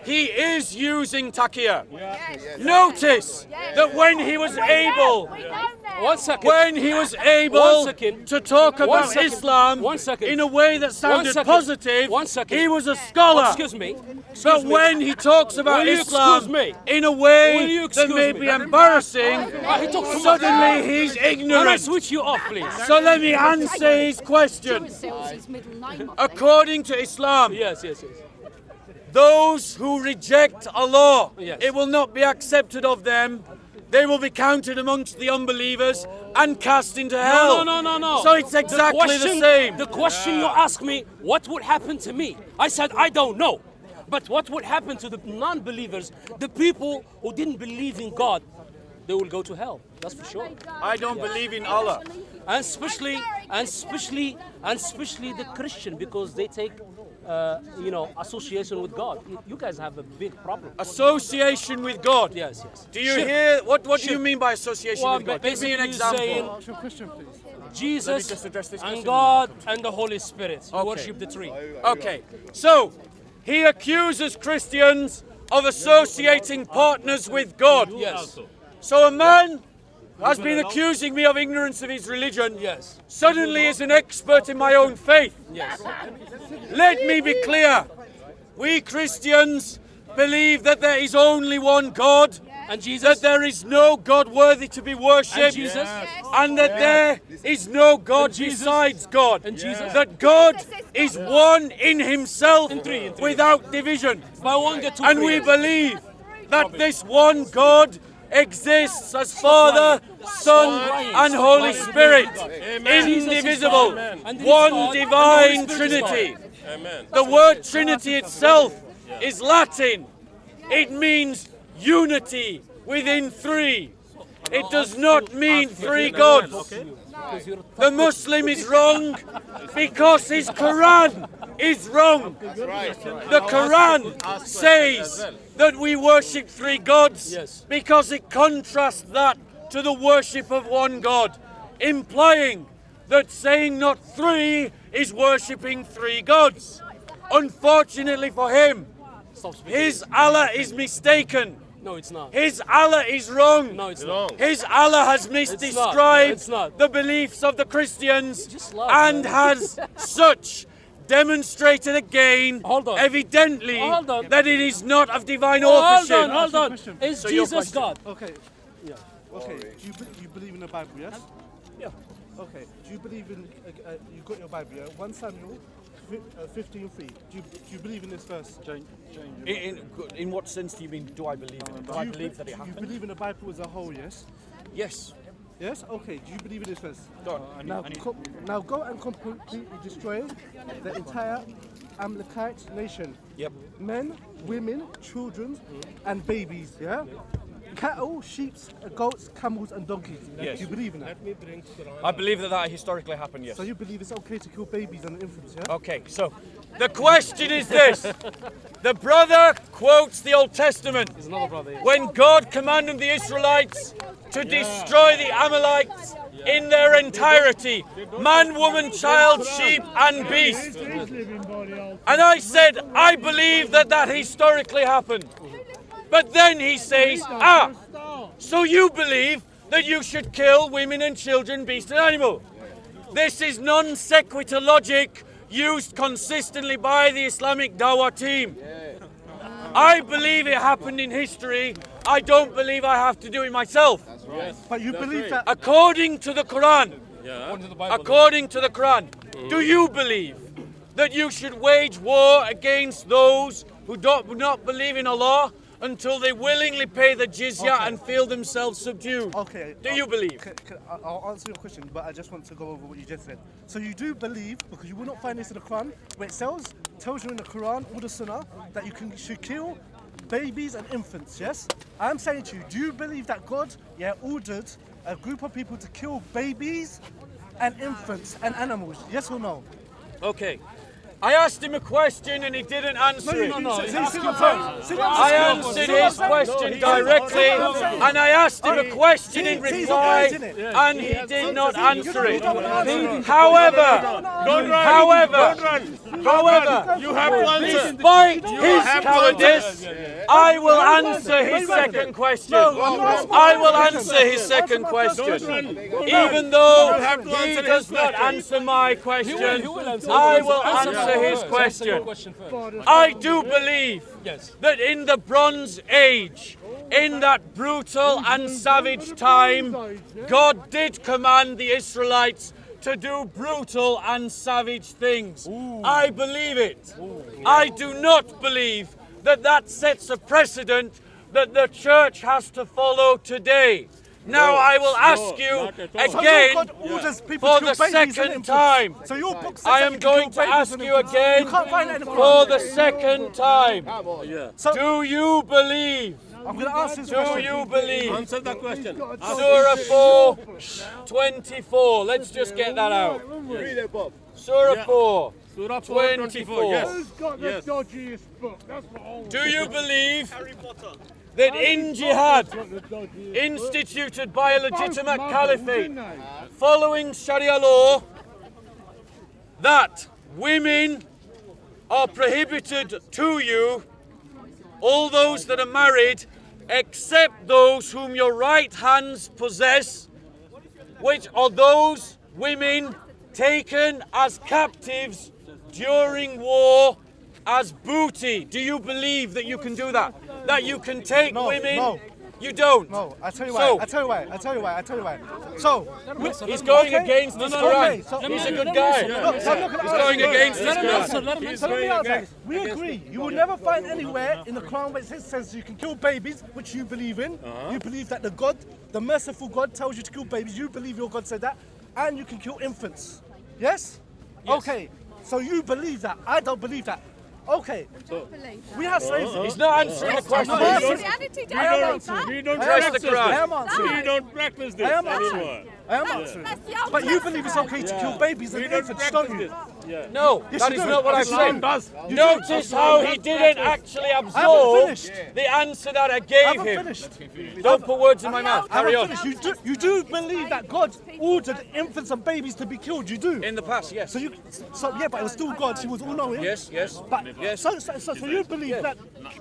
He is using taqiyya. Notice that when he was able,
one second.
when he was
One
able
second.
to talk
One
about
second.
Islam
One second.
in a way that sounded
second.
positive,
One second.
he was a scholar.
Excuse me.
But when he talks about
Will you
Islam
excuse me?
in a
Will
way
you
that
excuse
may
me?
be embarrassing,
He talks too much.
suddenly he's
Can I
ignorant.
switch you off, please?
So let me answer his question. According to Islam,
Yes.
those who reject Allah,
Yes.
it will not be accepted of them. They will be counted amongst the unbelievers and cast into hell.
No.
So it's exactly the same.
The question you ask me, what would happen to me? I said, I don't know. But what would happen to the non-believers, the people who didn't believe in God? They will go to hell. That's for sure.
I don't believe in Allah.
And especially the Christian, because they take, association with God. You guys have a big problem.
Association with God.
Yes.
Do you
Shirk.
hear? What do
Shirk.
you mean by association
Well,
with God? Give me an
basically you're
example.
saying Jesus
just address this
and
question.
God and the Holy Spirit. You
Okay.
worship the tree.
Okay, so he accuses Christians of associating partners with God.
Yes.
So a man has been accusing me of ignorance of his religion.
Yes.
Suddenly is an expert in my own faith.
Yes.
Let me be clear. We Christians believe that there is only one God,
And
that
Jesus.
there is no God worthy to be worshipped,
And Jesus.
and that there is no God
And Jesus.
besides God.
And Jesus.
That God is one in himself
In three.
without division.
By one get two.
And we believe that this one God exists as Father, Son, and Holy Spirit, indivisible,
And
one
God,
divine
and the Holy Spirit is
Trinity. The word Trinity itself is Latin. It means unity within three. It does not mean three gods. The Muslim is wrong because his Quran is wrong. The Quran says that we worship three gods
Yes.
because it contrasts that to the worship of one God, implying that saying not three is worshipping three gods. Unfortunately for him,
Stop speaking.
his Allah is mistaken.
No, it's not.
His Allah is wrong.
No, it's not.
His Allah has misdescribed
It's not.
the beliefs of the Christians
Just laugh,
and
man.
has such demonstrated again,
Hold on.
evidently,
Hold on.
that it is not of divine
Hold
authorship.
on. Is
So your
Jesus
question.
God?
Okay. Okay. Do you believe in the Bible? Yes.
Yeah.
Okay. Do you believe in? You got your Bible? Yeah. 1 Samuel 15:3. Do you believe in this verse?
In what sense do you mean, do I believe in it? Do I believe that it
Do you
happened?
believe in the Bible as a whole? Yes.
Yes.
Yes. Okay. Do you believe in this verse?
Go on.
Now go and completely destroy the entire Amalekite nation.
Yep.
Men, women, children, and babies. Yeah. Cattle, sheep, goats, camels, and donkeys.
Yes.
Do you believe in that?
I believe that historically happened, yes.
So you believe it's okay to kill babies and infants? Yeah.
Okay, so the question is this. The brother quotes the Old Testament when God commanded the Israelites to destroy the Amalekites in their entirety, man, woman, child, sheep, and beast. And I said, I believe that historically happened. But then he says, so you believe that you should kill women and children, beast and animal. This is non sequitur logic used consistently by the Islamic Dawah team. I believe it happened in history. I don't believe I have to do it myself.
But you believe that?
According to the Quran, do you believe that you should wage war against those who do not believe in Allah until they willingly pay the jizya and feel themselves subdued.
Okay.
Do you believe?
I'll answer your question, but I just want to go over what you just said. So you do believe, because you will not find this in the Quran, where it tells you in the Quran or the Sunnah that should kill babies and infants, yes? I'm saying to you, do you believe that God ordered a group of people to kill babies and infants and animals? Yes or no?
Okay. I asked him a question and he didn't answer it.
I
I answered his question directly and I asked him a question in reply and he did not answer it. However,
You have to answer.
despite his cowardice, I will answer his second question. I will answer his second question. Even though he does not answer my question, I will answer his question. I do believe that in the Bronze Age, in that brutal and savage time, God did command the Israelites to do brutal and savage things. I believe it. I do not believe that that sets a precedent that the church has to follow today. Now I will ask you again for the second time.
So your book says
I
that
am
you can
going
kill
to
babies
ask
and
you
infants.
again
You can't find that in the
for
Quran.
the second time.
So
Do you believe?
I'm going to answer this
Do
question.
you believe?
Answer the question.
Surah 4, 24. Let's just get that out.
Read it, Bob.
Surah 4,
Surah 4, 24. Yes.
got the dodgiest book? That's what I want.
Do you believe that in jihad, instituted by a legitimate caliphate, following Sharia law, that women are prohibited to you, all those that are married, except those whom your right hands possess, which are those women taken as captives during war as booty? Do you believe that you can do that? That you can take women?
no.
You don't?
No, I tell you
So-
why. I tell you why. So,
He's going
okay.
against his
Okay,
Quran.
so-
He's a good guy.
Look, so I'm not gonna
He's
ask
going
you.
against his
So
Quran.
let me answer. We agree. You will never find anywhere in the Quran where it says you can kill babies, which you believe in. You believe that the merciful God tells you to kill babies. You believe your God said that. And you can kill infants. Yes? Okay. So you believe that. I don't believe that. Okay. We have slaves.
He's not answering the question.
Christianity
I am
don't
answering.
We don't
Press
practice
the Quran.
I am
this.
answering.
We don't practice this
I am
anymore.
answering. I am answering.
That's the Old
But you believe it's
Testament.
okay to kill babies and
We don't
infants,
practice
don't you?
this.
No,
Yes,
that
you
is
do.
not what I've
Islam
said.
does. You do.
Notice how he didn't actually
haven't
absorb
finished.
the answer that I
I
gave
haven't
him.
finished.
Don't put words in my mouth.
I
Carry
haven't
on.
finished. You do believe that God ordered infants and babies to be killed. You do.
In the past, yes.
So yeah, but it was still God. She was all knowing.
Yes, yes,
But
yes.
so you believe that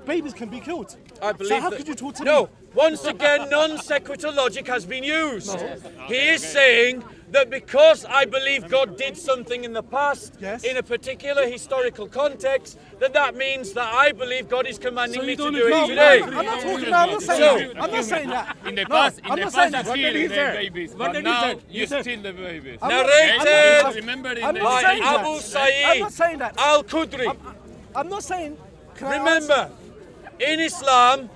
babies can be killed?
I believe
So how
that.
could you talk to
No,
me?
once again, non sequitur logic has been used. He is saying that because I believe God did something in the past,
Yes.
in a particular historical context, that means that I believe God is commanding me to do it today.
I'm not talking. No, I'm not saying
So-
that. I'm not saying that.
In the
No,
past,
I'm not saying that.
killing the babies,
What
but
did he
now
say?
you steal the babies.
I'm not-
Narrated
Remember in
I'm
the
not
by
saying that.
Abu
I'm
Sa'id
not saying that.
al-Khudri.
I'm not saying. Can I
Remember, in Islam,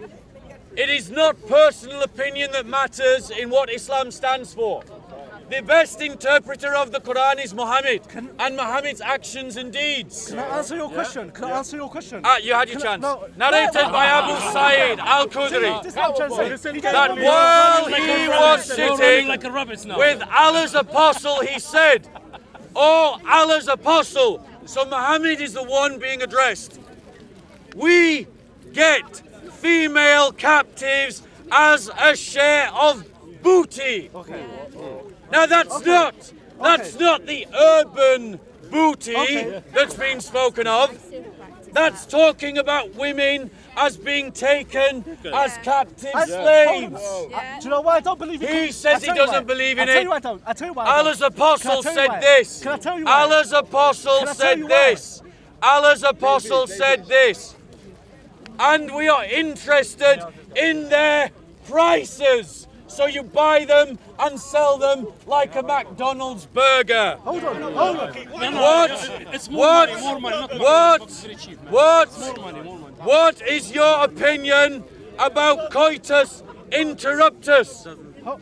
it is not personal opinion that matters in what Islam stands for. The best interpreter of the Quran is Muhammad and Muhammad's actions and deeds.
Can I answer your question? Can I answer your question?
You had your chance.
No.
Narrated by Abu Sa'id
This
al-Khudri
is what I'm trying to say.
that while he was sitting
like a rabbit now.
with Allah's apostle, he said, "Oh, Allah's apostle." So Muhammad is the one being addressed. We get female captives as a share of booty.
Okay.
Now that's not the urban booty
Okay.
that's been spoken of. That's talking about women as being taken as captive slaves.
Do you know why I don't believe in
He says he doesn't believe in
I tell
it.
you why I don't. I tell you why. I don't.
Allah's apostle
Can I tell you
said
why?
this.
Can I tell you why?
Allah's apostle
Can I tell
said
you why?
this. Allah's apostle said this. And we are interested in their prices. So you buy them and sell them like a McDonald's burger.
Hold on.
What?
It's more
What?
money, more money, not
What?
It's very cheap, man.
What?
More money, more money.
What is your opinion about coitus interruptus?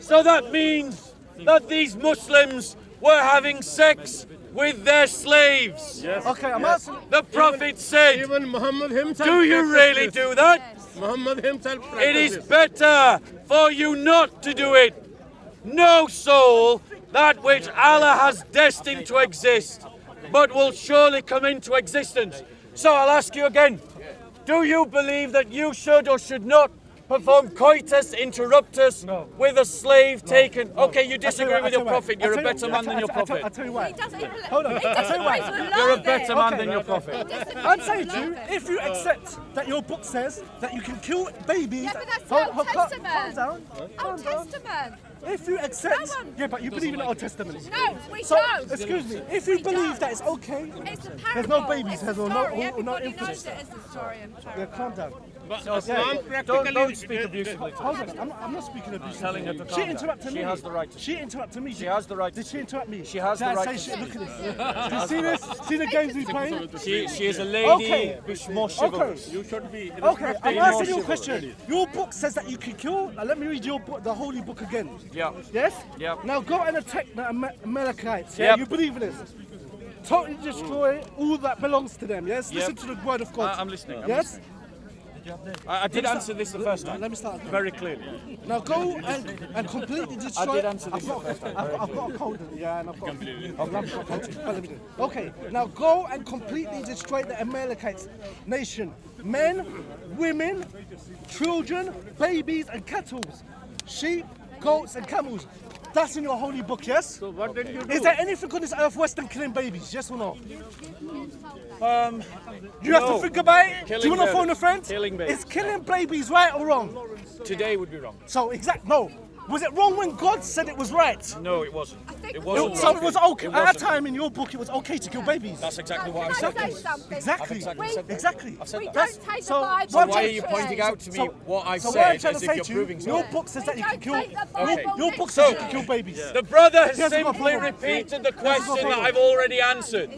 So that means that these Muslims were having sex with their slaves.
Okay, I'm asking.
The Prophet said,
Even Muhammad himself.
do you really do that?
Muhammad himself.
It is better for you not to do it. No soul, that which Allah has destined to exist, but will surely come into existence. So I'll ask you again, do you believe that you should or should not perform coitus interruptus with a slave taken? Okay, you disagree with your Prophet. You're a better man than your Prophet.
I'll tell you why.
Hold on.
You're a better man than your Prophet.
I'm saying to you, if you accept that your book says that you can kill babies.
Yeah, but that's
Hold-
Old
hold- calm-
Testament.
Calm down.
Old
Calm down.
Testament.
If you accept,
No one-
yeah, but you believe in the Old Testament.
No, we
So,
don't.
excuse me, if you
We
believe
don't.
that it's okay,
It's a
there's
parable.
no babies,
It's a
there's no
story.
or no
Everybody
infants.
knows it is a story and
Yeah,
parable.
calm down.
Don't speak abusively.
Hold on, I'm not speaking abuse.
telling her to calm
She
down.
interrupted
She
me.
has the right to
She interrupted me.
She has the right to
Did she interrupt me?
She has
Did
the
I
right
say
to
shit? Look at this. Do you see this? See the games we playing?
She is a lady,
Okay.
more chivalrous.
You should be.
Okay, I'm asking you a question. Your book says that you can kill. Now let me read your book, the holy book again.
Yeah.
Yes?
Yeah.
Now go and attack the Amalekites. Yeah?
Yep.
You believe in this? Totally destroy all that belongs to them. Yes?
Yep.
Listen to the word of God.
I'm listening.
Yes?
I did answer this the first time.
Let me start.
Very clearly.
Now go and completely destroy.
I did answer this the first time.
I've got a cold. Yeah, and I've got. Let me do it. Okay. Now go and completely destroy the Amalekites nation. Men, women, children, babies, and cattle. Sheep, goats, and camels. That's in your holy book, yes?
So what did you do?
Is there anything on this earth worse than killing babies? Yes or no? You have
no.
to think about it. Do you
Killing
want to phone a
babies.
friend?
Killing babies.
Is killing babies right or wrong?
Today would be wrong.
So no. Was it wrong when God said it was right?
No, it wasn't. It
So
wasn't.
it was okay.
It
At that
wasn't.
time in your book, it was okay to kill babies.
That's exactly what I
Can
said.
I say something?
Exactly.
exactly said that.
Exactly.
I've said
We
that.
don't take the
So-
Bible.
so
Why are
literally.
you pointing out to me what I
So what I'm
said
trying
as
to
if
say
you're
to you,
proving
your
something?
book says that you can
Don't
kill.
take the Bible
Your book
literally.
says you can kill babies.
The brother has
Here's my
simply
problem.
repeated the
my
question that
problem.
I've already answered.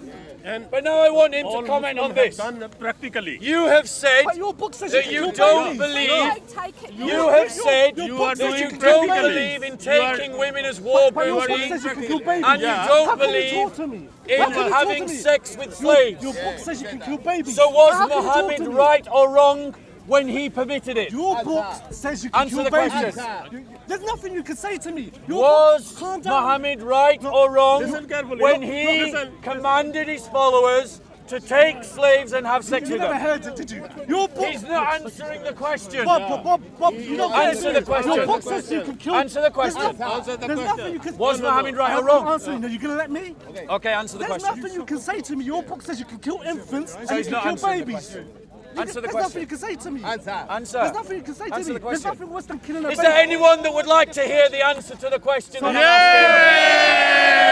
But now I want him to comment on this.
Done practically.
You have said
But your book says
that
you
you
can kill
don't
babies.
believe.
Don't take it.
You have said
your
You
book
are
says
that
doing
you
can kill
don't
practically.
babies.
believe in
You are-
taking women as war
But your book
booty,
says you can kill babies.
and you
Yeah.
don't
How can you
believe
talk to me?
in
How can you talk
having
to me?
sex with slaves.
Your book says you can kill babies.
So was
How can you talk
Muhammad
to me?
right or wrong when he permitted it?
Your book says you can
Answer
kill
the
babies.
question.
There's nothing you can say to me. Your
Was
book, calm down.
Muhammad right or wrong
Listen carefully.
when
No,
he
listen.
commanded his followers to take slaves and have sex
You
with
never
them?
heard it, did you? Your book.
He's not answering the question.
Bob, you don't get
Answer
it.
the question.
Your book says you can kill.
Answer the question.
There's nothing you can.
Was Muhammad right or
I'm
wrong?
answering. Are you gonna let me?
Okay, answer the
There's
question.
nothing you can say to me. Your book says you can kill infants and you
he's
can
not
kill
answering the
babies.
question. Answer the
There's
question.
nothing you can say to me.
Answer.
There's nothing you can say to
Answer
me.
the
There's
question.
nothing worse than killing a
Is
baby.
there anyone that would like to hear the answer to the question? that I'm asking?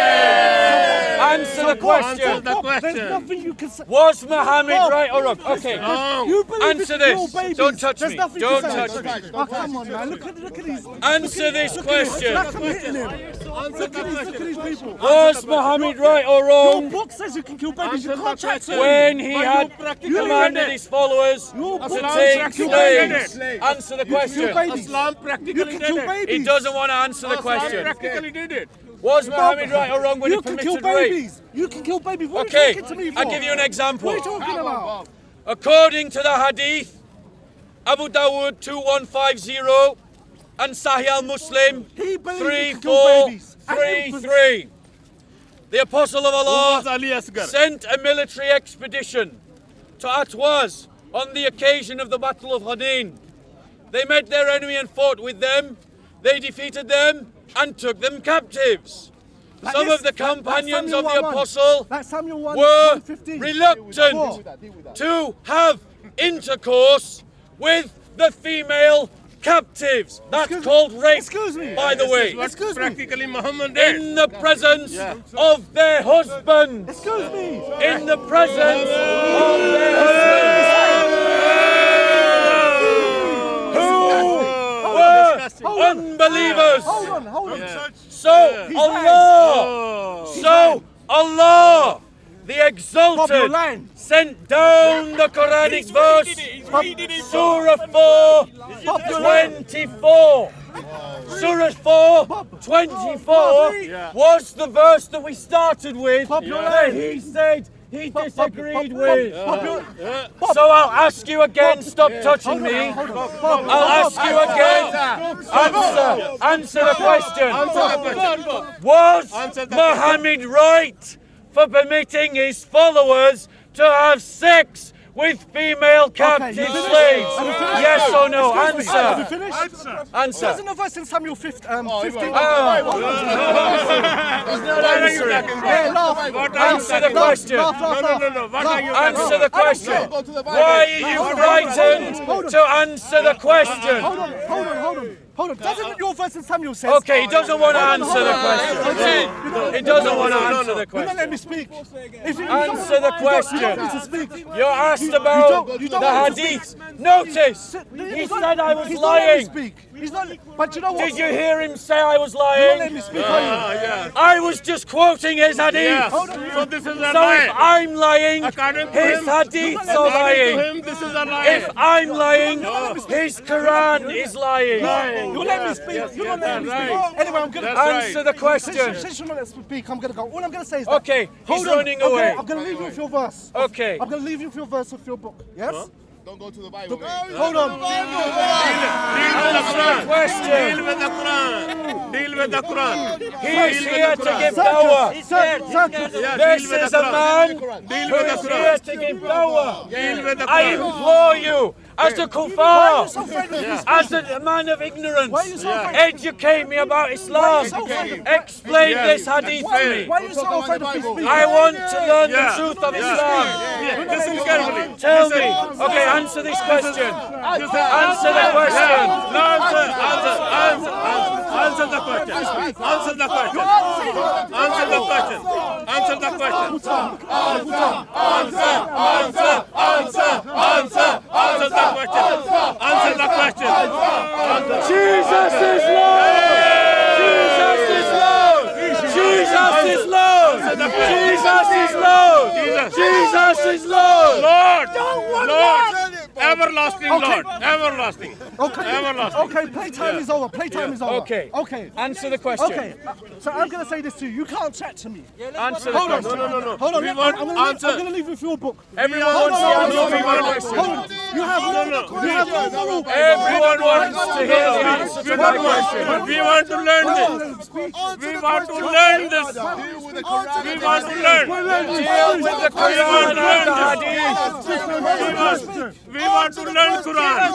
Answer the question.
the question.
There's nothing you can say.
Was Muhammad
Bob,
right or wrong? Okay.
You believe
Answer
you can
this.
kill babies.
Don't touch
There's
me.
nothing
Don't
you can say.
touch me.
Oh, come on, man. Look at these.
Answer this question.
Look at hitting him. Look at these people.
Was Muhammad right or
Your
wrong
book says you can kill babies. You
Answer
can't
the
chat to
question.
me.
when he
But
had
you practically
commanded
did it.
his followers
Your
to
book
take
practically
slaves?
did it.
Answer the
kill
question.
babies.
Islam
You
practically
can
did
kill
it.
babies.
He doesn't want to answer the
Islam
question.
practically did it.
Was Muhammad right or wrong when he
You can kill
permitted rape?
babies. You can kill babies. What
Okay,
are you talking to me for?
I'll give you an example.
What are you talking about?
According to the hadith, Abu Dawud 2150 and Sahih al-Muslim
He believes you can kill babies. And
3433. The Apostle of
Who was
Allah
Ali Asgar?
sent a military expedition to Atwaz on the occasion of the Battle of Hunain. They met their enemy and fought with them. They defeated them and took them captives.
Like
Some
this,
of the
like
companions
Samuel
of the
1:1.
Apostle
Like Samuel 1,
were
1:15.
reluctant to have intercourse with the female captives. That's
Excuse-
called rape,
excuse me.
by the way,
What
Excuse me.
practically Muhammad did.
in the presence of their husbands.
Excuse me.
In the presence of their husbands. Who were unbelievers.
Hold on.
So Allah the exalted, sent down the Quranic verse, Surah 4:24. Surah 4:24 was the verse that we started with, that he said he disagreed with. So I'll ask you again, stop touching me. I'll ask you again, answer the question. Was Muhammad right for permitting his followers to have sex with female captive slaves? Yes or no? Answer. Answer.
Doesn't the verse in Samuel 15?
Answer the question. Answer the question. Why are you frightened to answer the question?
Hold on. Doesn't your verse in Samuel say?
Okay, he doesn't want to answer the question. He doesn't want to answer the
You're not
question.
letting me speak.
Answer the question.
You don't need to speak.
You're asked about the hadith. Notice, he said I was lying.
He's not. But you know what?
Did you hear him say I was
You don't let
lying?
me speak. Are you?
I was just quoting his hadith.
So this is a
So
lie.
if I'm lying,
According to
his
him,
hadiths are
according to
lying.
him, this is a lie.
If I'm lying, his Quran is lying.
You let me speak. You don't let me speak. Anyway, I'm gonna
Answer the question.
Since you're not letting me speak, I'm gonna go. All I'm gonna say is
Okay, he's running away.
I'm gonna leave you with your verse.
Okay.
I'm gonna leave you with your verse of your book. Yes.
Don't go to the Bible.
Hold on.
Deal with the Quran.
Question.
Deal with the Quran. Deal with the Quran.
He's here to give dawah. This is a man who's here to give dawah.
Deal with the
I
Quran.
implore you, as a kuffar, as a man of ignorance, educate me about Islam. Explain this hadith to me.
Why are you so afraid of me speaking?
I want to learn the truth of Islam.
Listen carefully.
Tell me. Okay, answer this question. Answer the question.
No, answer the question. Answer the question. Answer the question. Answer the question. Answer the question. Answer the question.
Jesus is Lord! Jesus is Lord! Jesus is Lord! Jesus is Lord! Jesus is Lord!
Lord, everlasting Lord, everlasting. Everlasting.
Okay, playtime is over. Playtime is over.
Okay.
Okay.
Answer the question.
Okay. So I'm gonna say this to you. You can't chat to me.
Answer the question.
No.
Hold on.
We
I'm
want
gonna
answer.
leave you with your book.
Everyone wants the answer to my question.
Hold on. You have no moral.
Everyone wants to hear the answer to my question.
We want to learn this. We want to learn this. We want to learn.
Deal with the Quran and the hadith.
We want to learn Quran.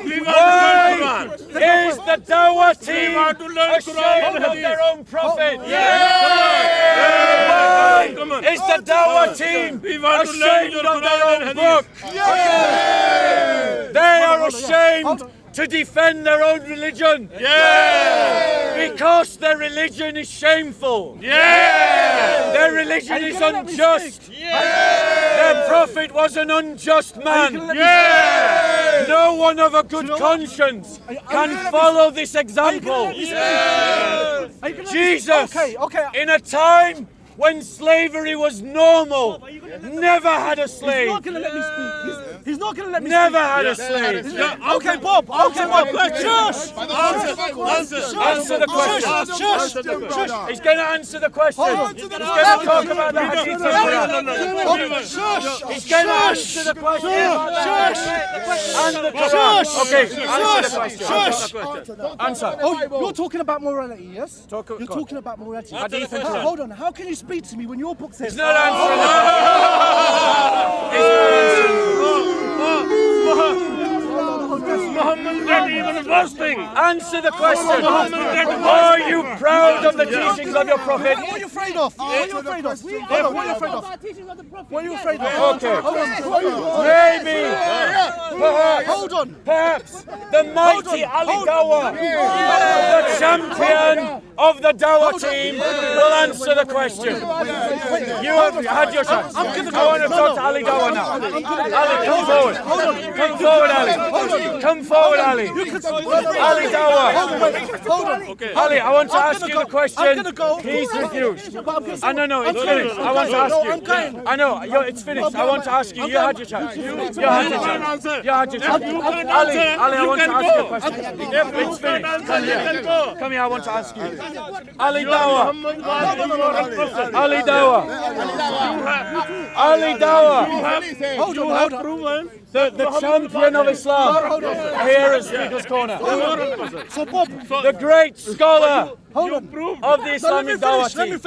We want to
Why
learn Quran.
is the dawah team
want to learn Quran and
ashamed of
hadith.
their own prophet? Why
Come on.
is the dawah team
We want to learn
ashamed
your
of their
Quran
own
and
book? They are ashamed to defend their own religion because their religion is shameful. Their religion is unjust. Their prophet was an unjust man. No one of a good conscience can follow this example. Jesus, in a time when slavery was normal, never had a slave.
He's not gonna let me speak. He's not gonna let me
Never
speak.
had a slave.
Okay, Bob. Okay, Bob. Shush.
Answer the question. He's going to answer the question. He's going to talk about the hadith. He's going to answer the question. And the Quran. Okay, answer the question. Answer.
Oh, you're talking about morality, yes?
Go
You're
on.
talking about morality.
Hadith and
Now,
Quran.
hold on. How can you speak to me when your book says?
He's not answering. He's not answering.
Muhammad did even worse thing.
Answer the question. Are you proud of the teachings of your prophet?
What are you afraid of? What are you afraid of? Hold on, what are you afraid of? What are you afraid of?
Okay.
Hold on.
Maybe. Perhaps.
Hold on.
Perhaps the mighty Ali Dawah, the champion of the Dawah team will answer the question. You have had your chance. I want to talk to Ali Dawah now. Ali, come forward. Come forward, Ali. Come forward, Ali. Ali Dawah. Ali, I want to ask you the question. He's refused. No, it's finished. I want to ask you. I know, it's finished. I want to ask you. You had your chance. You had your chance. You had your chance. Ali, I want to ask you a question. It's finished. Come here, I want to ask you. Ali Dawah. Ali Dawah. Ali Dawah.
Hold on.
The champion of Islam here at Speaker's Corner.
So Bob,
The great scholar of the Islamic Dawah team.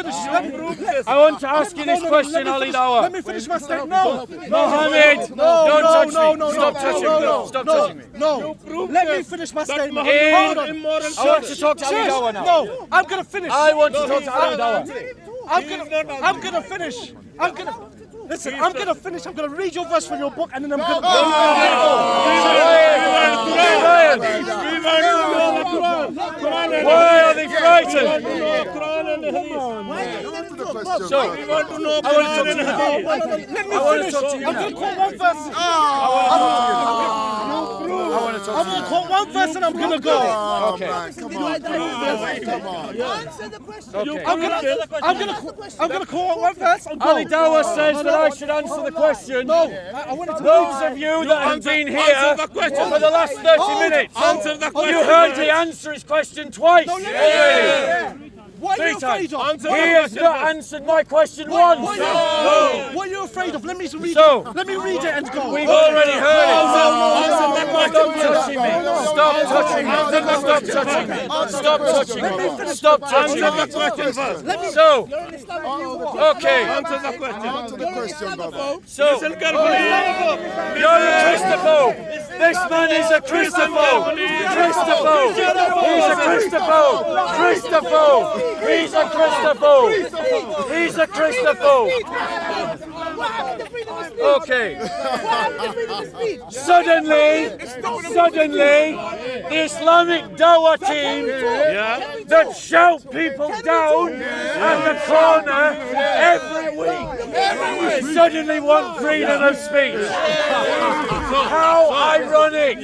I want to ask you this question, Ali Dawah.
Let me finish my statement. No.
Mohammed, don't touch me. Stop touching me. Stop touching me.
No. Let me finish my statement.
Hold on. I want to talk to Ali Dawah now.
No, I'm gonna finish.
I want to talk to Ali Dawah.
I'm gonna finish. Listen, I'm gonna finish. I'm gonna read your verse from your book, and then I'm gonna.
Why are they frightened? So, I want to talk to you now.
Let me finish. I'm gonna quote one verse. I'm gonna quote one verse, and I'm gonna go.
Okay.
I'm gonna quote one verse. And go.
Ali Dawah says that I should answer the question.
No, I wanted to.
Those of you that have been here for the last 30 minutes,
Answer the question.
you heard me answer his question twice.
What are you afraid of?
He has not answered my question once.
What are you afraid of? Let me read it and go.
We've already heard it. Stop touching me. Stop touching me. Stop touching me. Stop touching me. Stop touching me. So, okay.
Answer the question.
So, you're a Christopher. This man is a Christopher. Christopher. He's a Christopher. Christopher. He's a Christopher. He's a Christopher. Okay. Suddenly, the Islamic Dawah team that shout people down at the corner every week suddenly want freedom of speech. How ironic.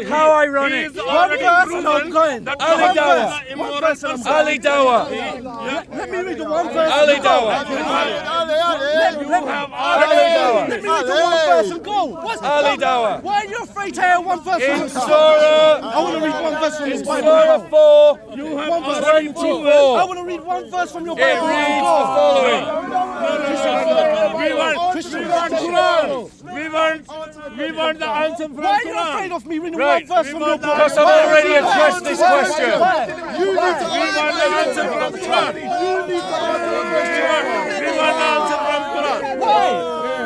How ironic. Ali Dawah. Ali Dawah.
Let me read the one verse.
Ali Dawah.
Let me read the one verse and go.
Ali Dawah.
Why are you afraid to hear one verse?
In Surah,
I want to read one verse from your Bible.
Surah 4,
One verse.
24.
I want to read one verse from your
It
Bible.
reads the following.
We want the answer from
Why are you afraid of me reading
Right.
one verse from your book?
Because I've already addressed this question.
We want the answer from Quran. We want the answer from Quran.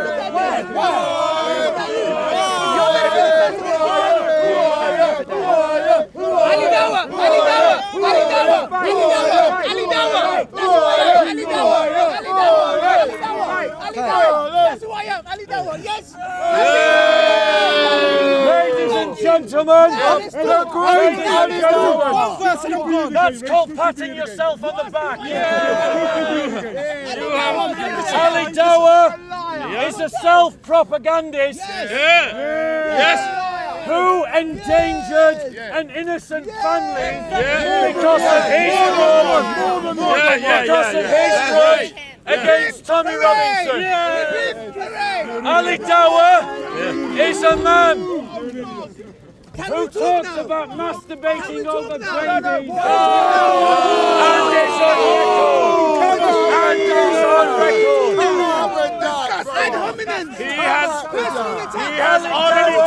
Ali Dawah! Ali Dawah! Ali Dawah! Ali Dawah! Ali Dawah! That's who I am! Ali Dawah! Ali Dawah! Ali Dawah! That's who I am! Ali Dawah! Yes!
Ladies and gentlemen,
One verse and I'm gone.
that's called patting yourself on the back. Ali Dawah is a self-propagandist who endangered an innocent family because of his grudge against Tommy Robinson. Ali Dawah is a man who talks about masturbating over babies and is on record. He has already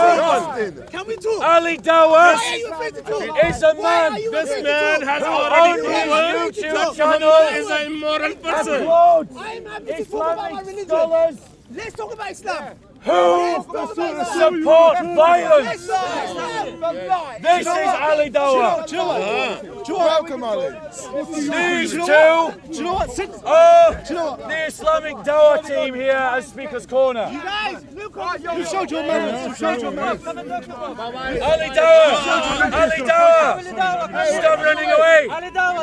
proven.
Can we talk?
Ali Dawah
Why are you afraid to talk?
is a man
This man has
who
already
on his
proven
YouTube channel
is an immoral person.
uploads
I'm happy to talk about my
Islamic
religion.
scholars
Let's talk about Islam.
who support violence. This is Ali Dawah.
Welcome, Ali.
These two
Do you know what?
are the Islamic Dawah team here at Speaker's Corner.
Guys, look what
You showed your manners. You showed your manners.
Ali Dawah! Ali Dawah! Stop running away! Ali Dawah!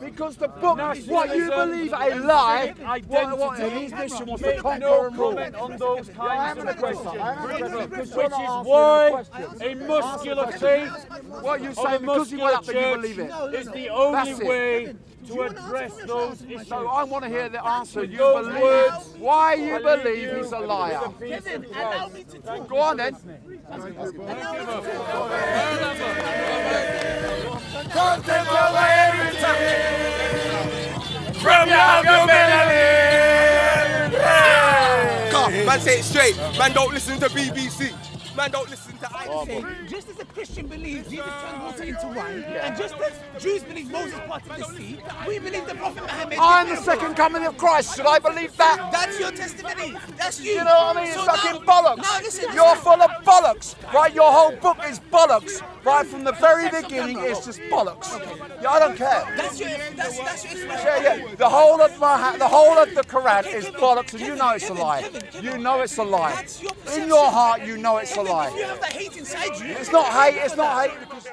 because the book, what you believe a lie, what his mission was to conquer and rule.
On those
I'm
kinds
having
of
a question.
questions,
I'm having a question.
which is why a muscular faith
What are you
of
saying?
a
Because he went up
muscular
there, you
church
believe it?
is the only
That's it.
way to address those issues.
So I want to hear the answer. You
Those
believe
words,
why you believe he's a liar.
Kevin, allow me to talk.
Go on then.
From your
Man, say it straight. Man, don't listen to BBC. Man, don't listen to ITV.
Just as a Christian believes Jesus turned water into wine, and just as Jews believe Moses parted the sea, we believe the Prophet Muhammad.
I'm the second coming of Christ. Should I believe that?
That's your testimony. That's you.
You know what I mean? It's
So
fucking
now-
bollocks.
now listen,
You're full of bollocks, right? Your whole book is bollocks, right? From the very beginning, it's just bollocks. Yeah, I don't care.
That's your expression.
Yeah. The whole of the Quran is bollocks, and you know it's a lie. You know it's a lie.
That's your
In
perception.
your heart, you know it's a
Kevin,
lie.
if you have that hate inside you,
It's not hate. It's not hate because.